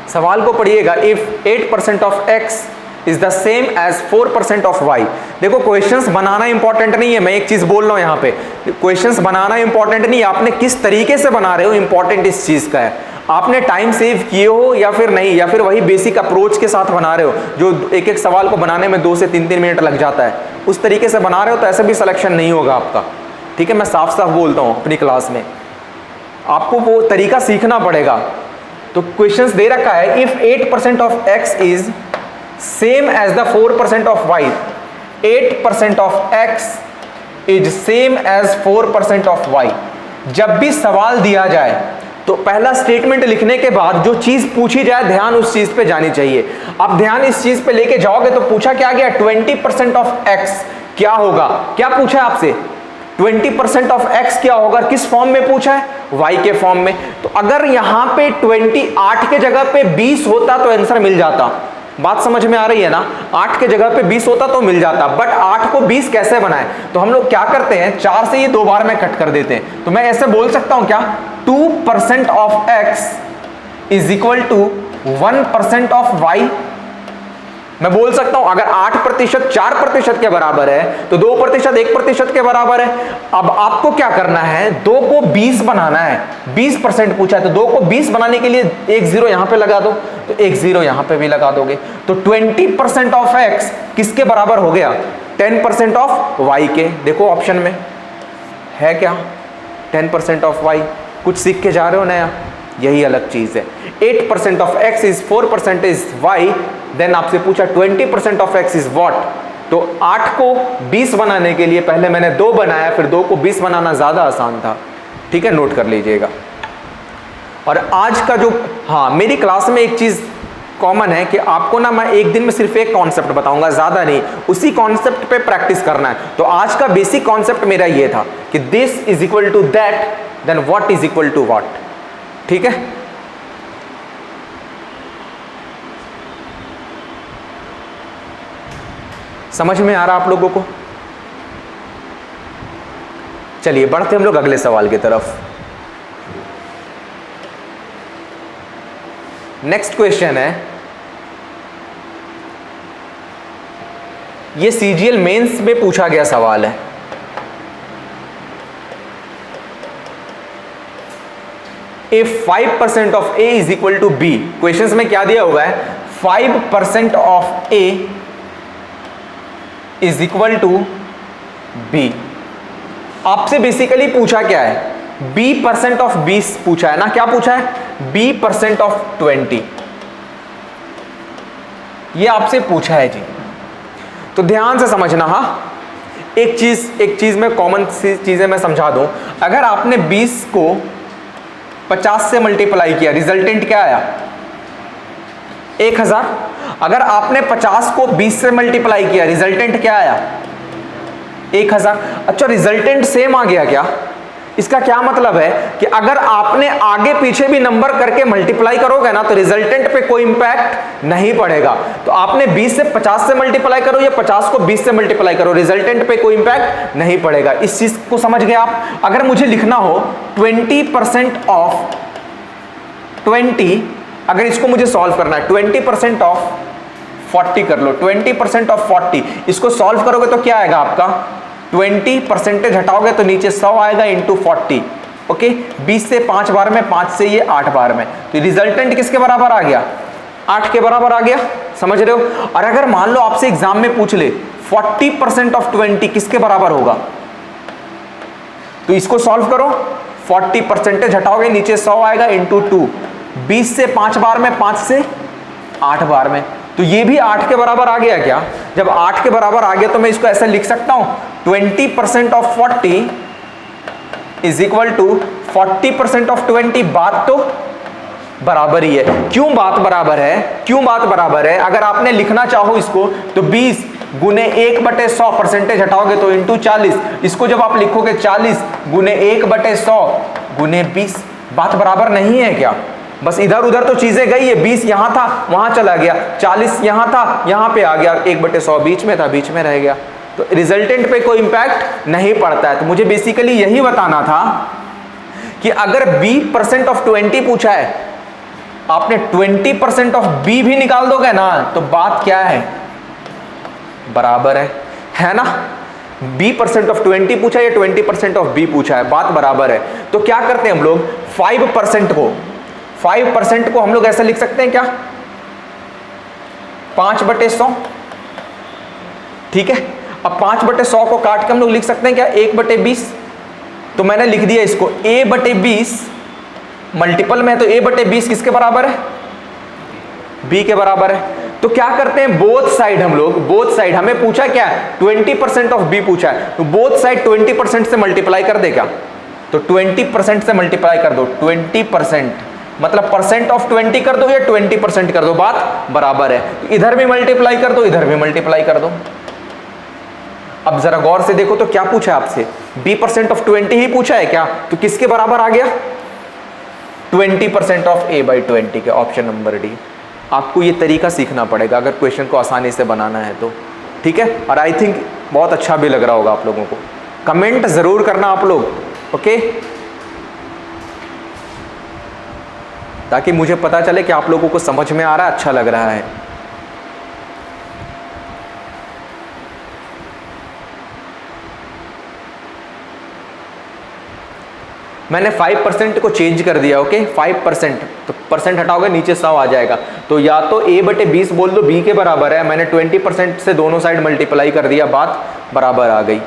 Speaker 1: सवाल को पढ़िएगा। If 8% of x is the same as 4% of y। देखो क्वेश्चंस बनाना इंपॉर्टेंट नहीं है, मैं एक चीज बोल रहा हूं यहां पे, क्वेश्चंस बनाना इंपॉर्टेंट नहीं है, आपने किस तरीके से बना रहे हो इंपॉर्टेंट इस चीज का है। आपने टाइम सेव किए हो या फिर नहीं, या फिर वही बेसिक अप्रोच के साथ बना रहे हो जो एक एक सवाल को बनाने में 2 से 3 मिनट लग जाता है, उस तरीके से बना रहे हो तो ऐसे भी सिलेक्शन नहीं होगा आपका। ठीक है, मैं साफ साफ बोलता हूं अपनी क्लास में, आपको वो तरीका सीखना पड़ेगा। तो क्वेश्चंस दे रखा है if 8% of x is same as the 4% of y, 8% of x is same as 4% of y। जब भी सवाल दिया जाए तो पहला स्टेटमेंट लिखने के बाद जो चीज पूछी जाए ध्यान उस चीज पे जानी चाहिए। आप ध्यान इस चीज पे लेके जाओगे तो पूछा क्या गया, 20% ऑफ x क्या होगा, क्या पूछा है आपसे, 20% ऑफ x क्या होगा, किस फॉर्म में पूछा है, y के फॉर्म में। तो अगर यहां पे 28 के जगह पे 20 होता तो आंसर मिल जाता। बात समझ में आ रही है ना, 8 के जगह पे 20 होता तो मिल जाता, बट 8 को 20 कैसे बनाए, तो हम लोग क्या करते हैं 4 से ये 2 बार में कट कर देते हैं। तो मैं ऐसे बोल सकता हूं क्या, 2% of x is equal to 1% of y। मैं बोल सकता हूं अगर 8% 4% के बराबर है तो 2% 1% के बराबर है। अब आपको क्या करना है, 2 को 20 बनाना है, 20% पूछा है तो 2 को 20 बनाने के लिए एक जीरो यहां पे लगा दो, तो एक जीरो यहां पे भी लगा दोगे, तो 20% ऑफ x किसके बराबर हो गया, 10% ऑफ y के। देखो ऑप्शन में है क्या, 10% ऑफ y। कुछ सीख के जा रहे हो नया, यही अलग चीज है। 8% of x is 4% is y, then आपसे पूछा 20% ऑफ x इज व्हाट। तो 8 को 20 बनाने के लिए पहले मैंने 2 बनाया, फिर 2 को 20 बनाना ज्यादा आसान था। ठीक है, नोट कर लीजिएगा। और आज का जो, हाँ मेरी क्लास में एक चीज कॉमन है कि आपको ना मैं एक दिन में सिर्फ एक कॉन्सेप्ट बताऊंगा, ज्यादा नहीं, उसी कॉन्सेप्ट पे प्रैक्टिस करना है। तो आज का बेसिक कॉन्सेप्ट मेरा ये था कि this is equal to that, then what is equal to what. ठीक है, समझ में आ रहा आप लोगों को? चलिए बढ़ते हम लोग अगले सवाल की तरफ। नेक्स्ट क्वेश्चन है, ये सीजीएल मेंस में पूछा गया सवाल है। If 5% of A is equal to B, questions में क्या दिया हुआ है, 5% of A is equal to B। आपसे बेसिकली पूछा क्या है, B% of 20 पूछा है ना, क्या पूछा है, B% of 20, ये आपसे पूछा है जी। तो ध्यान से समझना, हाँ एक चीज में कॉमन सी चीजें मैं समझा दूं। अगर आपने 20 को 50 से मल्टीप्लाई किया, रिजल्टेंट क्या आया, 1000। अगर आपने 50 को 20 से मल्टीप्लाई किया, रिजल्टेंट क्या आया, 1000। अच्छा, रिजल्टेंट सेम आ गया क्या? इसका क्या मतलब है कि अगर आपने आगे पीछे भी नंबर करके मल्टीप्लाई करोगे ना तो रिजल्टेंट पे कोई इंपैक्ट नहीं पड़ेगा। तो आपने 20 से 50 से मल्टीप्लाई करो या 50 को 20 से मल्टीप्लाई करो, रिजल्टेंट पे कोई इंपैक्ट नहीं पड़ेगा। इस चीज को समझ गए आप? अगर मुझे लिखना हो 20% ऑफ 20, अगर इसको मुझे सॉल्व करना है, 20% ऑफ 40 कर लो, 20% ऑफ 40, इसको सॉल्व करोगे तो क्या आएगा आपका, 20% हटाओगे तो नीचे 100 आएगा इंटू 40। ओके, 20 से 5 बार में, 5 से ये 8 बार में, तो रिजल्टेंट किसके बराबर आ गया, 8 के बराबर आ गया। समझ रहे हो? और अगर मान लो आपसे एग्जाम में पूछ ले 40% ऑफ 20 किसके बराबर होगा, तो इसको सॉल्व करो, 40% हटाओगे नीचे 100 आएगा इंटू 2, 20 से 5 बार में, 5 से 8 बार में, तो ये भी 8 के बराबर आ गया क्या? जब 8 के बराबर आ गया तो मैं इसको ऐसे लिख सकता हूं, 20% of 40 is equal to 40% of 20। बात तो बराबर ही है। क्यों बात बराबर है, क्यों बात बराबर है? अगर आपने लिखना चाहो इसको तो 20 गुने 1/100, परसेंटेज हटाओगे तो इंटू 40, इसको जब आप लिखोगे 40 गुने 1/100 गुने 20, बात बराबर नहीं है क्या? बस इधर उधर तो चीजें गई है, 20 यहां था वहां चला गया, 40 यहां था यहां पे आ गया, 1/100 बीच में था, बीच में रह गया, तो रिजल्टेंट पे कोई इंपैक्ट नहीं पड़ता है। तो मुझे बेसिकली यही बताना था कि अगर B% ऑफ 20 पूछा है, आपने 20% ऑफ B भी निकाल दोगे ना तो बात क्या है, बराबर है ना? B% ऑफ 20 पूछा है या 20% ऑफ B पूछा है, बात बराबर है। तो क्या करते हैं हम लोग, 5% को हम लोग ऐसा लिख सकते हैं क्या, 5/100। ठीक है, अब 5/100 को काट के हम लोग लिख सकते हैं क्या, 1/20। तो मैंने लिख दिया इसको A/20, मल्टीपल में है तो A/20 किसके बराबर है, B के बराबर है। तो क्या करते हैं, बोथ साइड हम लोग, बोथ साइड हमें पूछा क्या है, 20% ऑफ B पूछा है, तो बोथ साइड 20% से मल्टीप्लाई कर देगा, तो 20% से मल्टीप्लाई कर दो, 20% मतलब परसेंट ऑफ 20 कर दो या 20% कर दो, बात बराबर है। तो इधर भी मल्टीप्लाई कर दो, इधर भी मल्टीप्लाई कर दो। अब जरा गौर से देखो तो क्या पूछा है आपसे, B% ऑफ 20 ही पूछा है क्या, तो किसके बराबर आ गया, 20% ऑफ A/20 के, ऑप्शन नंबर डी। आपको ये तरीका सीखना पड़ेगा अगर क्वेश्चन को आसानी से बनाना है तो। ठीक है, और आई थिंक बहुत अच्छा भी लग रहा होगा आप लोगों को। कमेंट जरूर करना आप लोग, ओके, ताकि मुझे पता चले कि आप लोगों को समझ में आ रहा है, अच्छा लग रहा है। मैंने 5% को चेंज कर दिया, ओके 5%, तो परसेंट हटाओगे नीचे 100 आ जाएगा। तो या तो a/20 बोल दो b के बराबर है, मैंने 20% से दोनों साइड मल्टीप्लाई कर दिया, बात बराबर आ गई।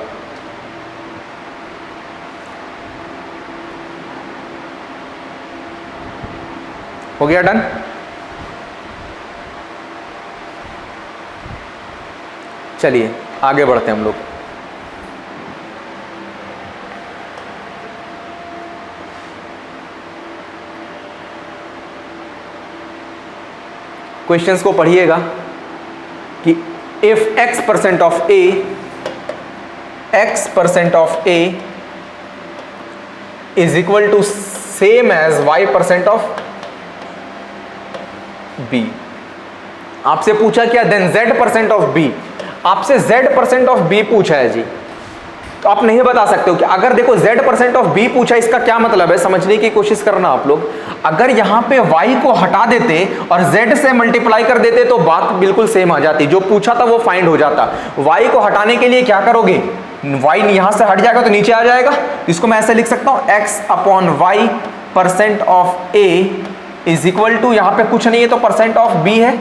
Speaker 1: हो गया डन। चलिए आगे बढ़ते हैं हम लोग। क्वेश्चंस को पढ़िएगा कि if x% of a, x% of a is equal to same as y% of b। आपसे पूछा क्या, देन z% ऑफ b, आपसे z% ऑफ b पूछा है जी। तो आप नहीं बता सकते हो कि अगर देखो z% ऑफ b पूछा, इसका क्या मतलब है समझने की कोशिश करना आप लोग। अगर यहां पे y को हटा देते और z से मल्टीप्लाई कर देते तो बात बिल्कुल सेम आ जाती, जो पूछा था वो फाइंड हो जाता। y को हटाने के लिए क्या करोगे, y यहां से हट जाएगा तो नीचे आ जाएगा। इसको मैं ऐसे लिख सकता हूं x/y% of a is equal to, यहां पे कुछ नहीं है तो परसेंट ऑफ b है,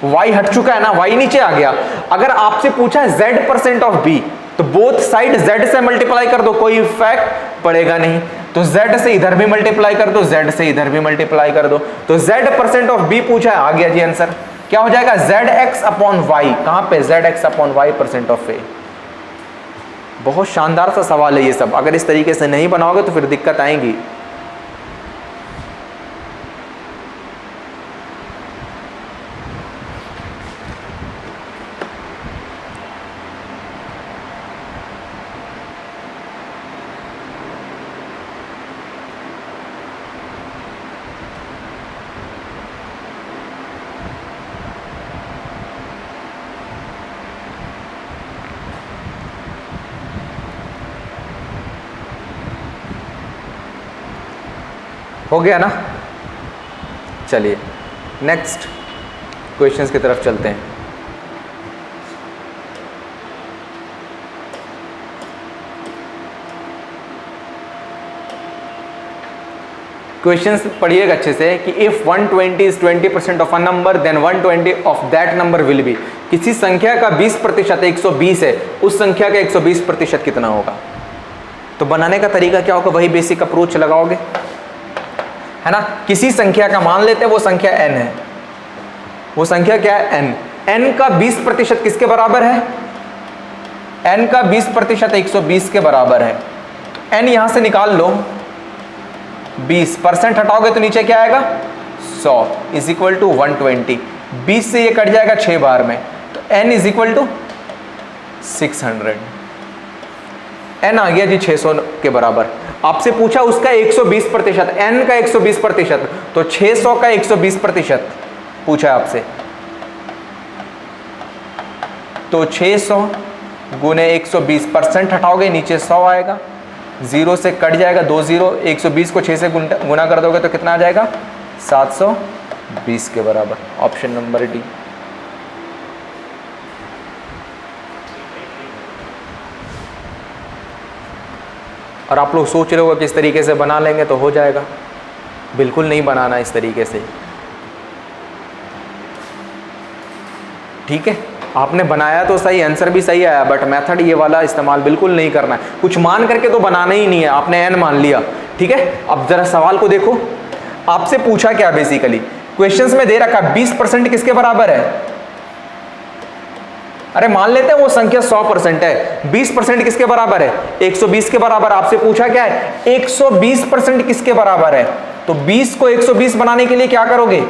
Speaker 1: y हट चुका है ना, y नीचे आ गया। अगर आपसे पूछा है z% ऑफ b, तो बोथ साइड z से मल्टीप्लाई कर दो, कोई इफेक्ट पड़ेगा नहीं। तो z से इधर भी मल्टीप्लाई कर दो, z से इधर भी मल्टीप्लाई कर दो, तो z% ऑफ b पूछा है, आ गया जी आंसर। क्या हो जाएगा, zx/y, कहां पे zx/y% ऑफ a। बहुत शानदार सा सवाल है ये सब, अगर इस तरीके से नहीं बनाओगे तो फिर दिक्कत आएगी। हो गया ना। चलिए नेक्स्ट क्वेश्चंस की तरफ चलते हैं। क्वेश्चंस पढ़िएगा अच्छे से कि if 120 is 20% of a number then 120 of that number will be. किसी संख्या का 20% 120 है, उस संख्या का 120% कितना होगा। तो बनाने का तरीका क्या होगा, वही बेसिक अप्रोच लगाओगे, है ना। किसी संख्या का मान लेते हैं वो संख्या n है, वो संख्या क्या है n। n का 20% किसके बराबर है, n का 20% 120 के बराबर है। तो n यहां से निकाल लो, 20% हटाओगे तो नीचे क्या आएगा 100 इज इक्वल टू 120। 20 से ये कट जाएगा 6 बार में, तो n is equal to 600। n आ गया जी 600 के बराबर। आपसे पूछा उसका 120%, n का 120%, तो 600 का 120% पूछा आपसे, तो 600 गुने 120%, हटाओगे नीचे 100 आएगा, 0 से कट जाएगा 2 0, 120 को 6 से गुना कर दोगे तो कितना आ जाएगा 720 के बराबर। Option number D. और आप लोग सोच रहे हो कि इस तरीके से बना लेंगे तो हो जाएगा, बिल्कुल नहीं बनाना इस तरीके से, ठीक है। आपने बनाया तो सही, आंसर भी सही आया, बट मेथड ये वाला इस्तेमाल बिल्कुल नहीं करना है। कुछ मान करके तो बनाना ही नहीं है, आपने n मान लिया, ठीक है। अब जरा सवाल को देखो, आपसे पूछा क्या बेसिकली, क्वेश्चंस में दे रखा 20% किसके बराबर है। अरे मान लेते हैं वो संख्या 100% है, 20% किसके बराबर है 120 के बराबर। आपसे पूछा क्या है 120% किसके बराबर है। तो 20 को 120 बनाने के लिए क्या करोगे,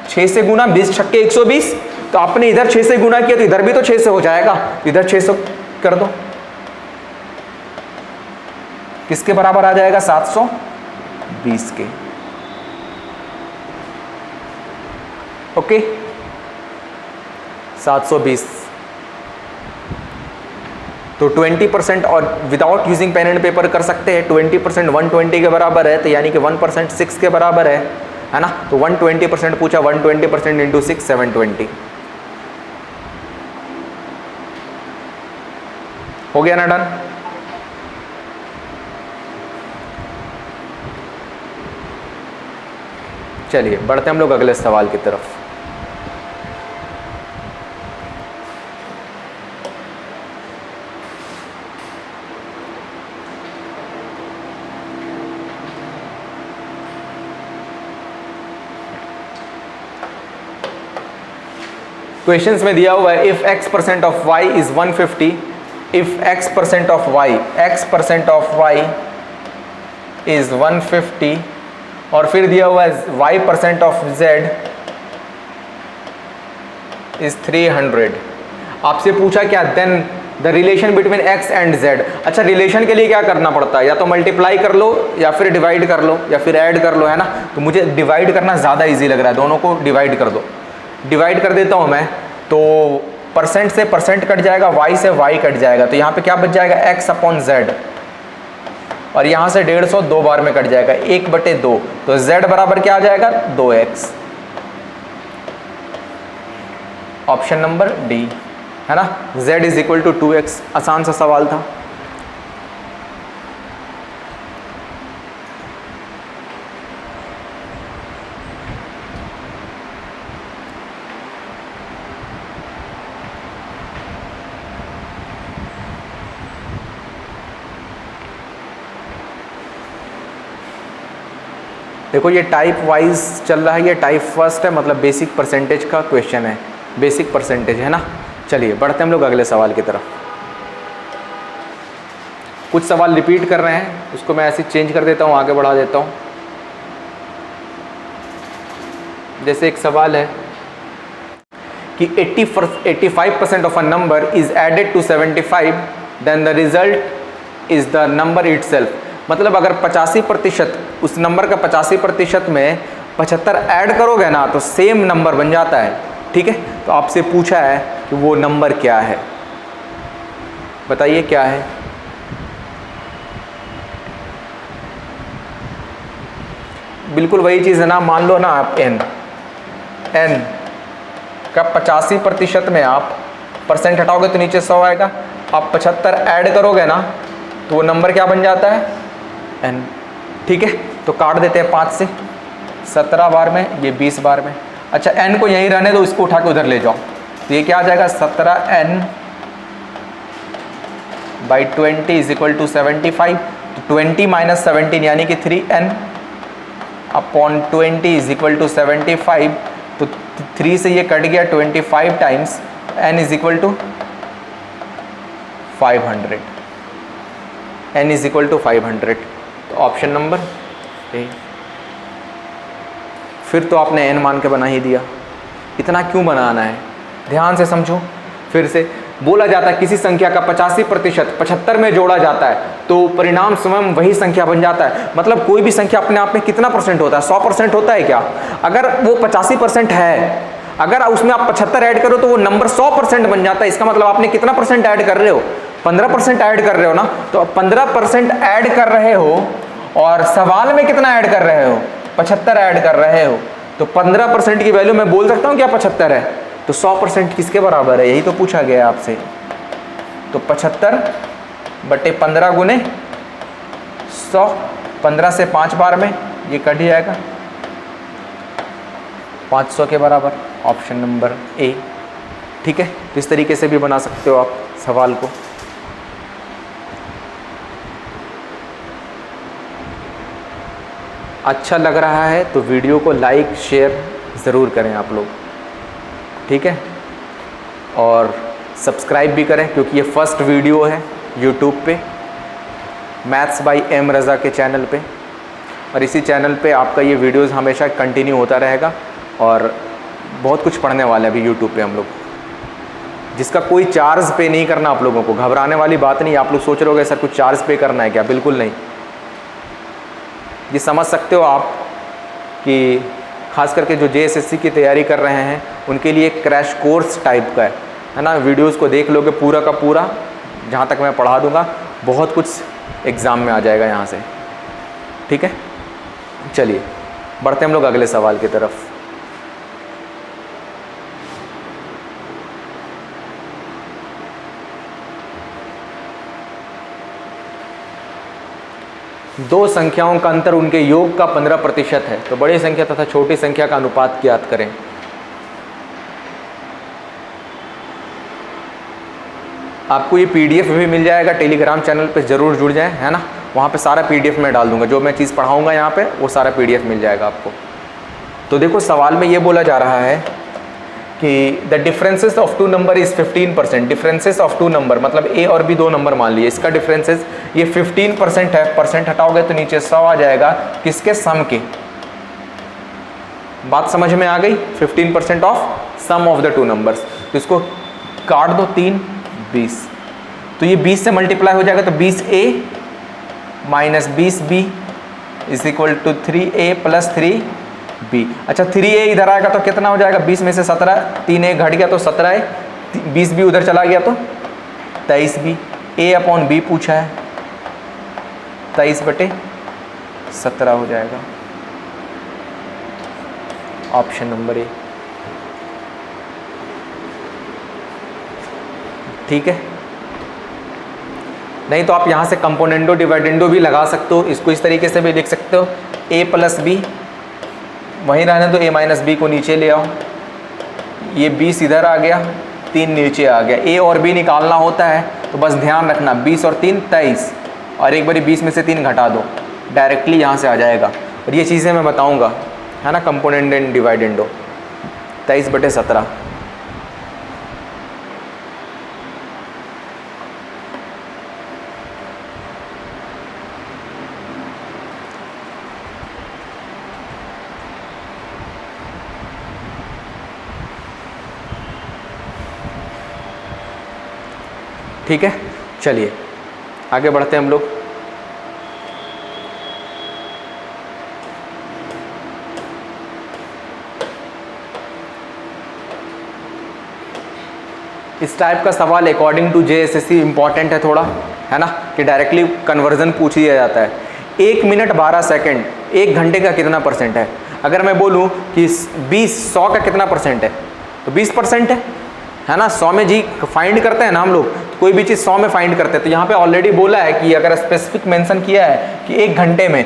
Speaker 1: 6 से गुना, 20 छक्के 120। तो आपने इधर 6 से गुना किया तो इधर भी तो 6 से हो जाएगा, इधर 600 कर दो, किसके बराबर आ जाएगा 720 के। ओके 720। तो 20% और without using pen and paper कर सकते हैं। 20% 120 के बराबर है, तो यानी कि 1% 6 के बराबर है ना। तो 120% पूछा, 120% इंटू 6 720 हो गया ना डन। चलिए बढ़ते हम लोग अगले सवाल की तरफ। क्वेश्चंस में दिया हुआ है if x% of y is 150, if x% of y, x% of y is 150, और फिर दिया हुआ है y% ऑफ z इज 300। आपसे पूछा क्या, then the relation between x and z। अच्छा, रिलेशन के लिए क्या करना पड़ता है, या तो मल्टीप्लाई कर लो या फिर डिवाइड कर लो या फिर ऐड कर लो, है ना। तो मुझे डिवाइड करना ज़्यादा इजी लग रहा है, दोनों को डिवाइड कर दो। डिवाइड कर देता हूँ मैं, तो परसेंट से परसेंट कट जाएगा, y से y कट जाएगा, तो यहाँ पे क्या बच जाएगा x अपॉन z, और यहाँ से 150 दो बार में कट जाएगा 1/2, तो z बराबर क्या आ जाएगा 2x। ऑप्शन नंबर डी, है ना, z is equal to 2x। आसान सा सवाल था। देखो ये टाइप वाइज चल रहा है, ये टाइप फर्स्ट है, मतलब बेसिक परसेंटेज का क्वेश्चन है, बेसिक परसेंटेज, है ना। चलिए बढ़ते हम लोग अगले सवाल की तरफ। कुछ सवाल रिपीट कर रहे हैं, उसको मैं ऐसे चेंज कर देता हूँ, आगे बढ़ा देता हूँ। जैसे एक सवाल है कि 85% of a number is added to 75, then the result is the number itself. मतलब अगर 85%, उस नंबर का 85% में 75 ऐड करोगे ना तो सेम नंबर बन जाता है, ठीक है। तो आपसे पूछा है कि वो नंबर क्या है, बताइए क्या है। बिल्कुल वही चीज़ है ना, मान लो ना आप n का 85% में आप परसेंट हटाओगे तो नीचे 100 आएगा, आप 75 ऐड करोगे ना तो वो नंबर क्या बन जाता है n, ठीक है। तो काट देते हैं 5 से, 17 बार में, ये 20 बार में। अच्छा n को यहीं रहने दो, इसको उठा के उधर ले जाओ, तो ये क्या आ जाएगा 17n by 20 is equal to 75। तो 20 माइनस 17 यानी कि 3n upon 20 is equal to 75। तो 3 से ये कट गया 25 times, n is equal to 500, n is equal to 500। तो ऑप्शन नंबर ए। फिर तो आपने n मान के बना ही दिया, इतना क्यों बनाना है, ध्यान से समझो। फिर से बोला जाता है किसी संख्या का 85% 75 में जोड़ा जाता है तो परिणाम स्वयं वही संख्या बन जाता है। मतलब कोई भी संख्या अपने आप में कितना परसेंट होता है, 100% होता है क्या। अगर वो 85% है, अगर उसमें आप 75 ऐड करो तो वो नंबर 100% बन जाता है। इसका मतलब आपने कितना परसेंट ऐड कर रहे हो, 15% ऐड कर रहे हो ना। तो 15% ऐड कर रहे हो और सवाल में कितना ऐड कर रहे हो, 75 ऐड कर रहे हो। तो 15% की वैल्यू मैं बोल सकता हूँ क्या 75 है, तो 100% किसके बराबर है, यही तो पूछा गया आपसे। तो 75/15 गुने 100, 15 से 5 बार में ये कट जाएगा 500 के बराबर। ऑप्शन नंबर ए, ठीक है। तो इस तरीके से भी बना सकते हो आप सवाल को। अच्छा लग रहा है तो वीडियो को लाइक शेयर ज़रूर करें आप लोग, ठीक है। और सब्सक्राइब भी करें क्योंकि ये फर्स्ट वीडियो है यूट्यूब पे, मैथ्स बाय एम रज़ा के चैनल पे। और इसी चैनल पे आपका ये वीडियोस हमेशा कंटिन्यू होता रहेगा और बहुत कुछ पढ़ने वाले हैं अभी यूट्यूब पे हम लोग, जिसका कोई चार्ज पे नहीं करना आप लोगों को। घबराने वाली बात नहीं। आप लोग सोच रहे होगे सर कुछ चार्ज पे करना है क्या, बिल्कुल नहीं। ये समझ सकते हो आप कि खास करके जो जेएसएससी की तैयारी कर रहे हैं उनके लिए एक क्रैश कोर्स टाइप का है ना। वीडियोस को देख लोगे पूरा का पूरा, जहाँ तक मैं पढ़ा दूंगा बहुत कुछ एग्ज़ाम में आ जाएगा यहाँ से, ठीक है। चलिए बढ़ते हम लोग अगले सवाल की तरफ। दो संख्याओं का अंतर उनके योग का 15% है, तो बड़ी संख्या तथा छोटी संख्या का अनुपात ज्ञात करें। आपको ये पीडीएफ भी मिल जाएगा, टेलीग्राम चैनल पे ज़रूर जुड़ जाएं, है ना। वहाँ पे सारा पीडीएफ मैं डाल दूंगा, जो मैं चीज़ पढ़ाऊंगा यहाँ पे वो सारा पीडीएफ मिल जाएगा आपको। तो देखो सवाल में ये बोला जा रहा है कि the differences of two number is 15%। Differences of two number मतलब ए और बी दो नंबर मान लिए, इसका डिफरेंसेस ये 15% है। परसेंट हटाओगे तो नीचे 100 आ जाएगा, किसके? सम के। बात समझ में आ गई? 15% of sum of the two numbers. तो इसको काट दो, 3 20, तो ये 20 से मल्टीप्लाई हो जाएगा, तो 20a minus 20b is equal to 3a plus 3b। अच्छा 3a इधर आएगा तो कितना हो जाएगा? 20 में से 17, 3a घट गया तो 17 है, 20b उधर चला गया तो 23b। a अपॉन b पूछा है, 23/17 हो जाएगा। Option number A. ठीक है, नहीं तो आप यहाँ से कंपोनेंडो डिवाइडेंडो भी लगा सकते हो, इसको इस तरीके से भी लिख सकते हो, a प्लस बी, वहीं रहने तो a माइनस बी को नीचे ले आओ, ये 20 इधर आ गया, 3 नीचे आ गया। a और b निकालना होता है तो बस ध्यान रखना 20 और 3 23, और एक बारी 20 में से 3 घटा दो, डायरेक्टली यहाँ से आ जाएगा। और ये चीज़ें मैं बताऊँगा, है ना, कंपोनेंड एंड डिवाइडेंडो। 23/17। ठीक है, चलिए आगे बढ़ते हैं हम लोग। इस टाइप का सवाल अकॉर्डिंग टू जेएसएससी इंपॉर्टेंट है थोड़ा, है ना, कि डायरेक्टली कन्वर्जन पूछ लिया जाता है। 1 मिनट 12 सेकंड 1 घंटे का कितना परसेंट है? अगर मैं बोलूँ कि 100 का कितना परसेंट है, तो 20% है ना। 100 में जी फाइंड करते हैं ना हम लोग, कोई भी चीज़ 100 में फाइंड करते हैं, तो यहाँ पे ऑलरेडी बोला है कि अगर स्पेसिफिक मेंशन किया है कि 1 घंटे में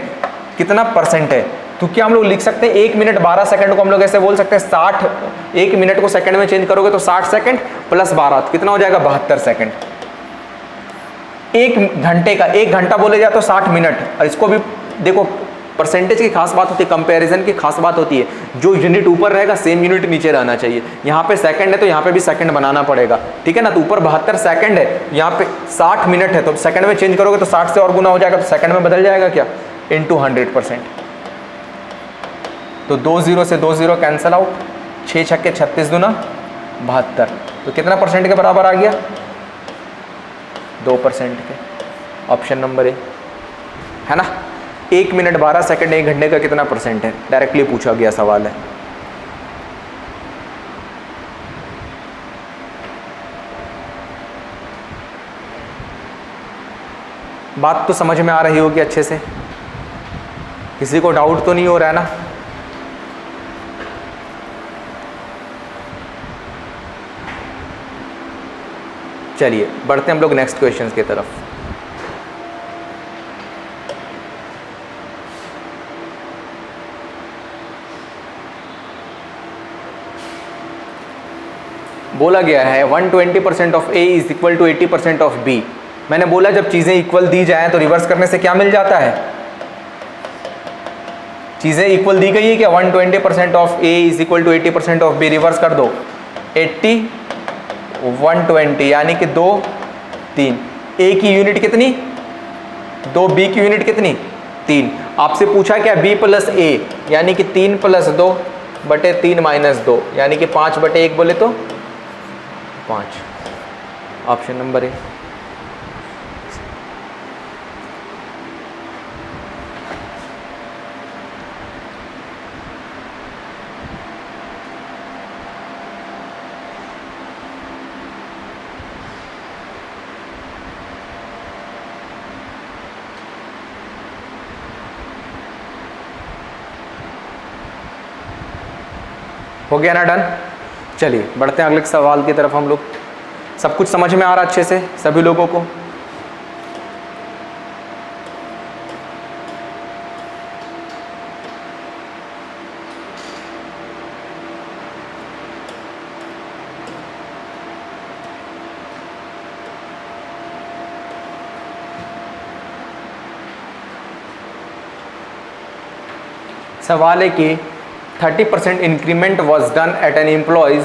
Speaker 1: कितना परसेंट है, तो क्या हम लोग लिख सकते हैं 1 मिनट 12 सेकंड को हम लोग ऐसे बोल सकते हैं 60, 1 मिनट को सेकंड में चेंज करोगे तो 60 सेकंड प्लस 12 तो कितना हो जाएगा? 72 सेकंड। 1 घंटे का 1 घंटा बोले जाए तो 60 मिनट। और इसको भी देखो, परसेंटेज की खास बात होती है, कंपैरिजन की खास बात होती है, जो यूनिट ऊपर रहेगा सेम यूनिट नीचे रहना चाहिए। यहाँ पे सेकंड है तो यहाँ पे भी सेकंड बनाना पड़ेगा, ठीक है ना। तो ऊपर 72 सेकंड है, यहाँ पे 60 मिनट है, तो सेकंड में चेंज करोगे तो 60 से और गुना हो जाएगा, तो सेकंड में बदल जाएगा क्या? इनटू 100%। तो 2 0 से 2 0 कैंसल आउट, 6 छक्के 36 दूना 72, तो कितना परसेंट के बराबर आ गया? 2% के। ऑप्शन नंबर ए, है ना। 1 मिनट 12 सेकंड 1 घंटे का कितना परसेंट है? डायरेक्टली पूछा गया सवाल है। बात तो समझ में आ रही होगी अच्छे से, किसी को डाउट तो नहीं हो रहा है ना? चलिए बढ़ते हैं हम लोग नेक्स्ट क्वेश्चन की तरफ। बोला गया है 120% of a is equal to 80% of b. मैंने बोला जब चीज़ें इक्वल दी जाएं तो रिवर्स करने से क्या मिल जाता है? चीज़ें इक्वल दी गई है क्या? 120% of a is equal to 80% of b, reverse कर दो, 80 120 यानी कि 2 3। ए की यूनिट कितनी? 2, बी की यूनिट कितनी? 3। आपसे पूछा क्या? बी प्लस ए यानी कि 3 प्लस 2 बटे 3 माइनस 2 यानी कि 5 बटे 1 बोले तो 5। Option number A. हो गया ना डन? चलिए बढ़ते हैं अगले सवाल की तरफ हम लोग। सब कुछ समझ में आ रहा अच्छे से सभी लोगों को? सवाल है कि 30% increment was done at an employee's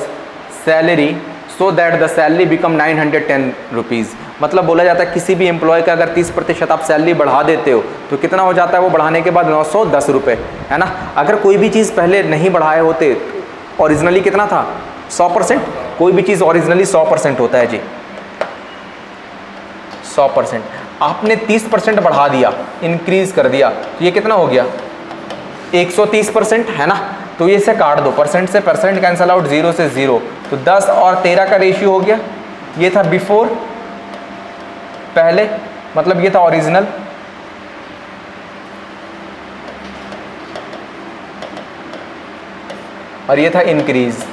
Speaker 1: salary so that the salary become 910 rupees. मतलब बोला जाता है किसी भी एम्प्लॉय का अगर 30% आप सैलरी बढ़ा देते हो तो कितना हो जाता है वो बढ़ाने के बाद 910 रुपये, है ना। अगर कोई भी चीज़ पहले नहीं बढ़ाए होते, ओरिजिनली कितना था 100%, कोई भी चीज़ ओरिजिनली 100% होता है जी, 100%। आपने 30% बढ़ा दिया, इंक्रीज कर दिया, तो ये कितना हो गया 130%, है ना। तो ये इसे काट दो, परसेंट से परसेंट कैंसल आउट, 0 से 0, तो 10 और 13 का रेशियो हो गया। ये था बिफोर, पहले, मतलब ये था ओरिजिनल, और ये था इंक्रीज।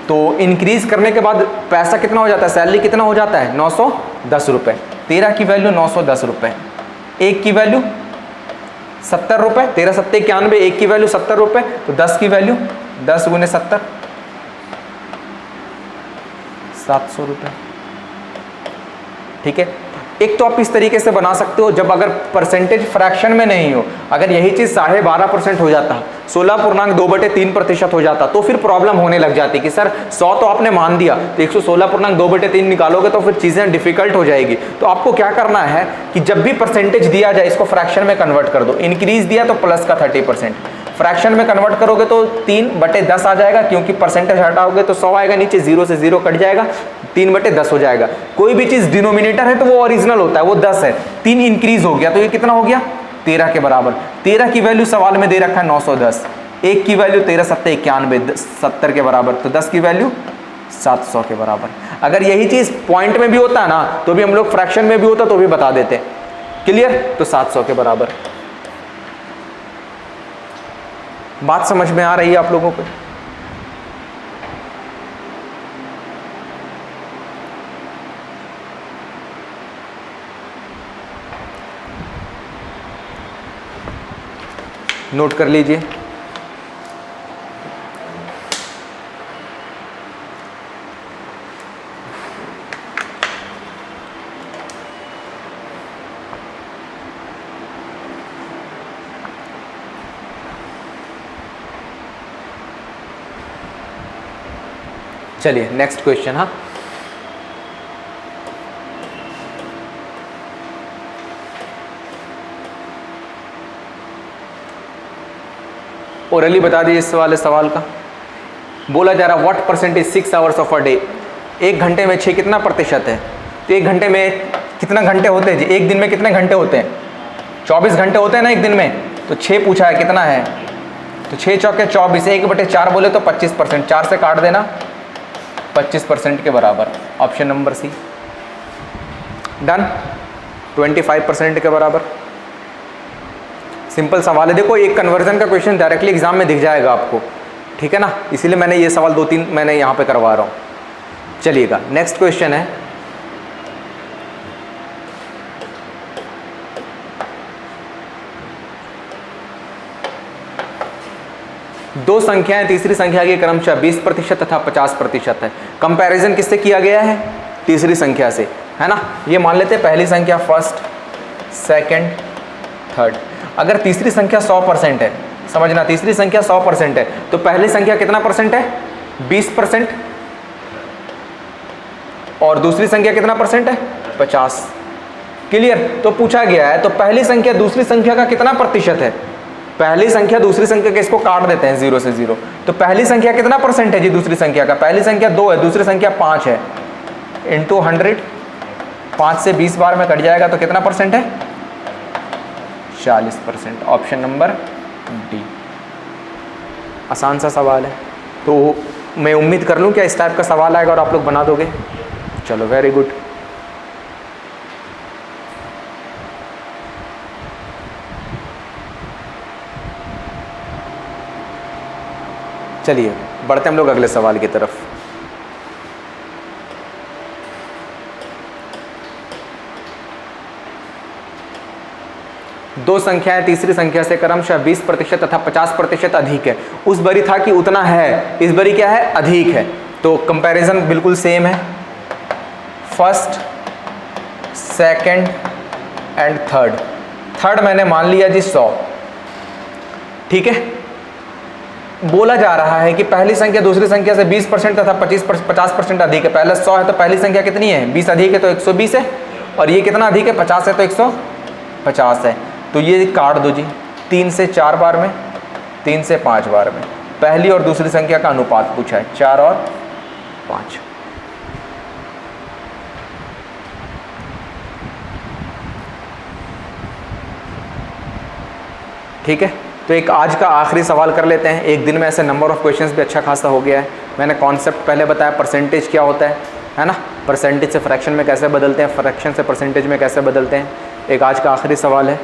Speaker 1: तो इंक्रीज करने के बाद पैसा कितना हो जाता है, सैलरी कितना हो जाता है 910 रुपये। 13 की वैल्यू 910 रुपये, 1 की वैल्यू 70 रुपये, 13 7 91, 1 की वैल्यू 70 रुपये, तो 10 की वैल्यू 10 गुने 70, 700 रुपये। ठीक है, एक तो आप इस तरीके से बना सकते हो जब अगर परसेंटेज फ्रैक्शन में नहीं हो। अगर यही चीज़ 12.5% हो जाता, 16.2/3% हो जाता, तो फिर प्रॉब्लम होने लग जाती कि सर 100 तो आपने मान दिया, तो 116.2/3 निकालोगे तो फिर चीज़ें डिफिकल्ट हो जाएगी। तो आपको क्या करना है कि जब भी परसेंटेज दिया जाए इसको फ्रैक्शन में कन्वर्ट कर दो। इंक्रीज दिया तो प्लस का 30%, फ्रैक्शन में कन्वर्ट करोगे तो 3/10 आ जाएगा, क्योंकि परसेंटेज हटाओगे तो 100 आएगा नीचे, 0 से 0 कट जाएगा, 3/10 हो जाएगा। कोई भी चीज़ डिनोमिनेटर है तो वो ओरिजिनल होता है, वो 10 है, 3 इंक्रीज हो गया, तो ये कितना हो गया 13 के बराबर। 13 की वैल्यू सवाल में दे रखा है 910, 1 की वैल्यू 13 7 91, 70 के बराबर, तो 10 की वैल्यू 700 के बराबर। अगर यही चीज़ पॉइंट में भी होता ना तो भी हम लोग फ्रैक्शन में भी होता तो भी बता देते। क्लियर, तो 700 के बराबर। बात समझ में आ रही है आप लोगों को? नोट कर लीजिए। चलिए नेक्स्ट क्वेश्चन। हाँ, ओरली बता दीजिए इस वाले सवाल का। बोला जा रहा what percentage 6 hours of a day, 1 घंटे में 6 कितना प्रतिशत है। तो 1 घंटे में कितना घंटे होते हैं जी, एक दिन में कितने घंटे होते हैं, 24 घंटे होते हैं ना एक दिन में। तो 6 पूछा है कितना है, तो 6 चौके 24, 1/4 बोले तो 25%, 4 से काट देना, 25% के बराबर। ऑप्शन नंबर सी डन, 25% के बराबर। सिंपल सवाल है। देखो एक कन्वर्जन का क्वेश्चन डायरेक्टली एग्जाम में दिख जाएगा आपको, ठीक है ना, इसीलिए मैंने ये सवाल 2-3 मैंने यहाँ पे करवा रहा हूँ। चलिएगा नेक्स्ट क्वेश्चन है, दो संख्याएं तीसरी संख्या के क्रमशः 20% तथा 50% है। कंपैरिजन किससे किया गया है, तीसरी संख्या से, है ना। ये मान लेते हैं पहली संख्या फर्स्ट, सेकंड, थर्ड। अगर तीसरी संख्या 100% है, समझना तीसरी संख्या 100% है, तो पहली संख्या कितना परसेंट है 20%, और दूसरी संख्या कितना परसेंट है 50। क्लियर। तो पूछा गया है तो पहली संख्या दूसरी संख्या का कितना प्रतिशत है, पहली संख्या दूसरी संख्या के, इसको काट देते हैं 0 से 0। तो पहली संख्या कितना परसेंट है जी दूसरी संख्या का, पहली संख्या 2 है, दूसरी संख्या 5 है, इंटू 100, 5 से 20 बार में कट जाएगा तो कितना परसेंट है 40%। Option number D. आसान सा सवाल है, तो मैं उम्मीद कर लूँ क्या इस टाइप का सवाल आएगा और आप लोग बना दोगे। चलो वेरी गुड। चलिए बढ़ते हम लोग अगले सवाल की तरफ। दो संख्याएं तीसरी संख्या से क्रमशः 20% तथा 50% अधिक है। उस बरी था कि उतना है, इस बरी क्या है अधिक है। तो कंपैरिजन बिल्कुल सेम है, first, second and third. Third मैंने मान लिया जी 100, ठीक है, बोला जा रहा है कि पहली संख्या दूसरी संख्या से 20% तथा 50% अधिक है। पहले 100 है तो पहली संख्या कितनी है, 20 अधिक है तो 120 है, और ये कितना अधिक है, 50 है तो 150 है। तो ये काट दो जी, 3 से 4 बार में, 3 से 5 बार में। पहली और दूसरी संख्या का अनुपात पूछा है, 4 और 5। ठीक है, तो एक आज का आखिरी सवाल कर लेते हैं। एक दिन में ऐसे नंबर ऑफ क्वेश्चंस भी अच्छा खासा हो गया है। मैंने कॉन्सेप्ट पहले बताया, परसेंटेज क्या होता है ना, परसेंटेज से फ्रैक्शन में कैसे बदलते हैं, फ्रैक्शन से परसेंटेज में कैसे बदलते हैं। एक आज का आखिरी सवाल है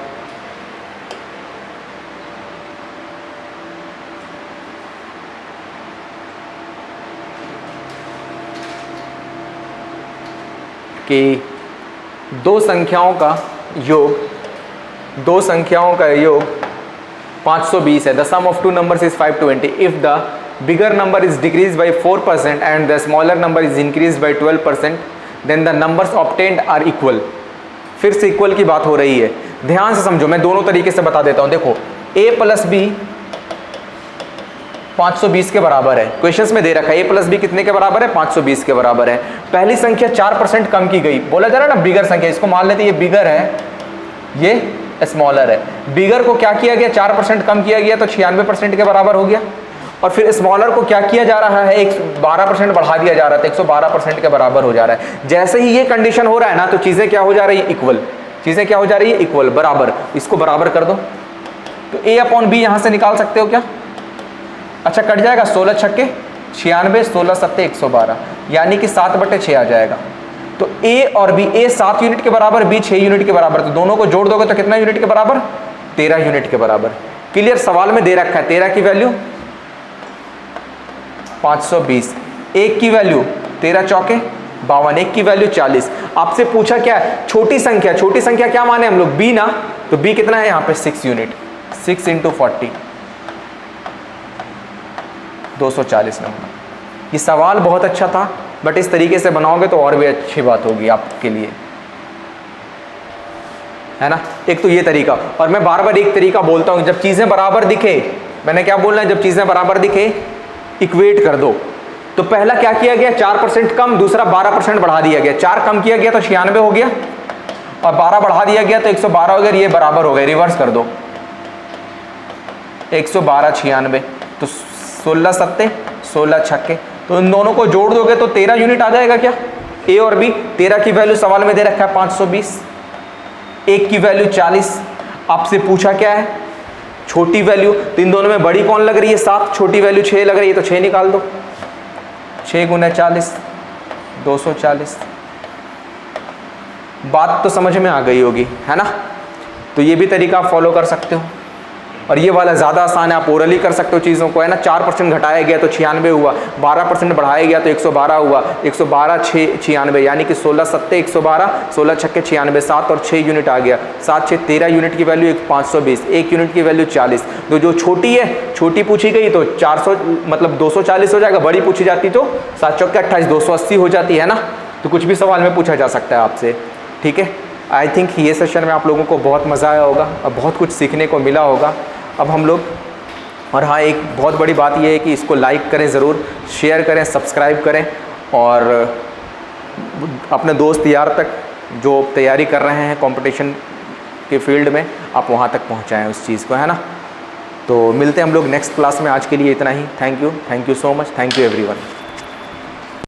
Speaker 1: कि दो संख्याओं का योग 520 है। The sum of two numbers is 520। If the bigger number is decrease by 4% and the smaller number is increase by 12%, then the numbers obtained are equal. फिर से इक्वल की बात हो रही है, ध्यान से समझो, मैं दोनों तरीके से बता देता हूं। देखो, a प्लस बी 520 के बराबर है, क्वेश्चंस में दे रखा है a प्लस बी कितने के बराबर है, 520 के बराबर है। पहली संख्या 4% कम की गई, बोला जा रहा है ना बिगर संख्या, इसको मान लेते ये बिगर है, ये स्मॉलर है। बिगर को क्या किया गया, 4% कम किया गया तो 96% के बराबर हो गया। और फिर स्मॉलर को क्या किया जा रहा है, 12% बढ़ा दिया जा रहा था, 112% के बराबर हो जा रहा है। जैसे ही ये कंडीशन हो रहा है ना, तो चीजें क्या हो जा रही है, इक्वल। चीजें क्या हो जा रही है, इक्वल, बराबर। इसको बराबर कर दो तो a अपॉन बी यहां से निकाल सकते हो क्या, अच्छा कट जाएगा, 16 छक्के 96, 16 सत्ते 112, यानी कि 7/6 आ जाएगा। तो a और b, a 7 यूनिट के बराबर, b 6 यूनिट के बराबर, तो दोनों को जोड़ दोगे तो कितना यूनिट के बराबर, 13 यूनिट के बराबर। क्लियर, सवाल में दे रखा है 13 की वैल्यू 520, 1 की वैल्यू 13 चौके 52, 1 की वैल्यू 40। आपसे पूछा क्या है, छोटी संख्या। छोटी संख्या क्या माने हम लोग, b ना, तो b कितना है यहाँ पे 6 यूनिट, 6 × 40 240 नंबर। ये सवाल बहुत अच्छा था, बट इस तरीके से बनाओगे तो और भी अच्छी बात होगी आपके लिए, है ना। एक तो ये तरीका, और मैं बार बार एक तरीका बोलता हूं, जब चीजें बराबर दिखे, मैंने क्या बोलना है, जब चीजें बराबर दिखे इक्वेट कर दो। तो पहला क्या किया गया, 4% कम, दूसरा 12% बढ़ा दिया गया। 4 कम किया गया तो 96 हो गया, और 12 बढ़ा दिया गया तो 112 हो गया। ये बराबर हो गए, रिवर्स कर दो, 112 96, तो 16 सत्ते 16 छक्के, तो इन दोनों को जोड़ दोगे तो 13 यूनिट आ जाएगा क्या, a और b। 13 की वैल्यू सवाल में दे रखा है 520, 1 की वैल्यू 40। आपसे पूछा क्या है, छोटी वैल्यू, तो इन दोनों में बड़ी कौन लग रही है, 7, छोटी वैल्यू 6 लग रही है, तो 6 निकाल दो, 6 × 40 240। बात तो समझ में आ गई होगी, है ना। तो ये भी तरीका आप फॉलो कर सकते हो, और ये वाला ज़्यादा आसान है, आप ओरली कर सकते हो चीज़ों को, है ना। 4% घटाया गया तो 96 हुआ, 12% बढ़ाया गया तो 112 हुआ, 112 6 96, यानी कि 16 सत्ते 112, 16 छक्के 96, 7 और 6 यूनिट आ गया, 7 6 13 यूनिट की वैल्यू 520, 1 यूनिट की वैल्यू 40। तो जो छोटी है, छोटी पूछी गई तो 400 मतलब 240 हो जाएगा, बड़ी पूछी जाती तो 7 चौके 28 280 हो जाती है ना। तो कुछ भी सवाल में पूछा जा सकता है आपसे, ठीक है। आई थिंक ये सेशन में आप लोगों को बहुत मज़ा आया होगा और बहुत कुछ सीखने को मिला होगा। अब हम लोग, और हाँ एक बहुत बड़ी बात यह है कि इसको लाइक करें ज़रूर, शेयर करें, सब्सक्राइब करें, और अपने दोस्त यार तक जो तैयारी कर रहे हैं कंपटीशन के फील्ड में, आप वहाँ तक पहुँचाएँ उस चीज़ को, है ना। तो मिलते हैं हम लोग नेक्स्ट क्लास में। आज के लिए इतना ही। Thank you so much, thank you everyone.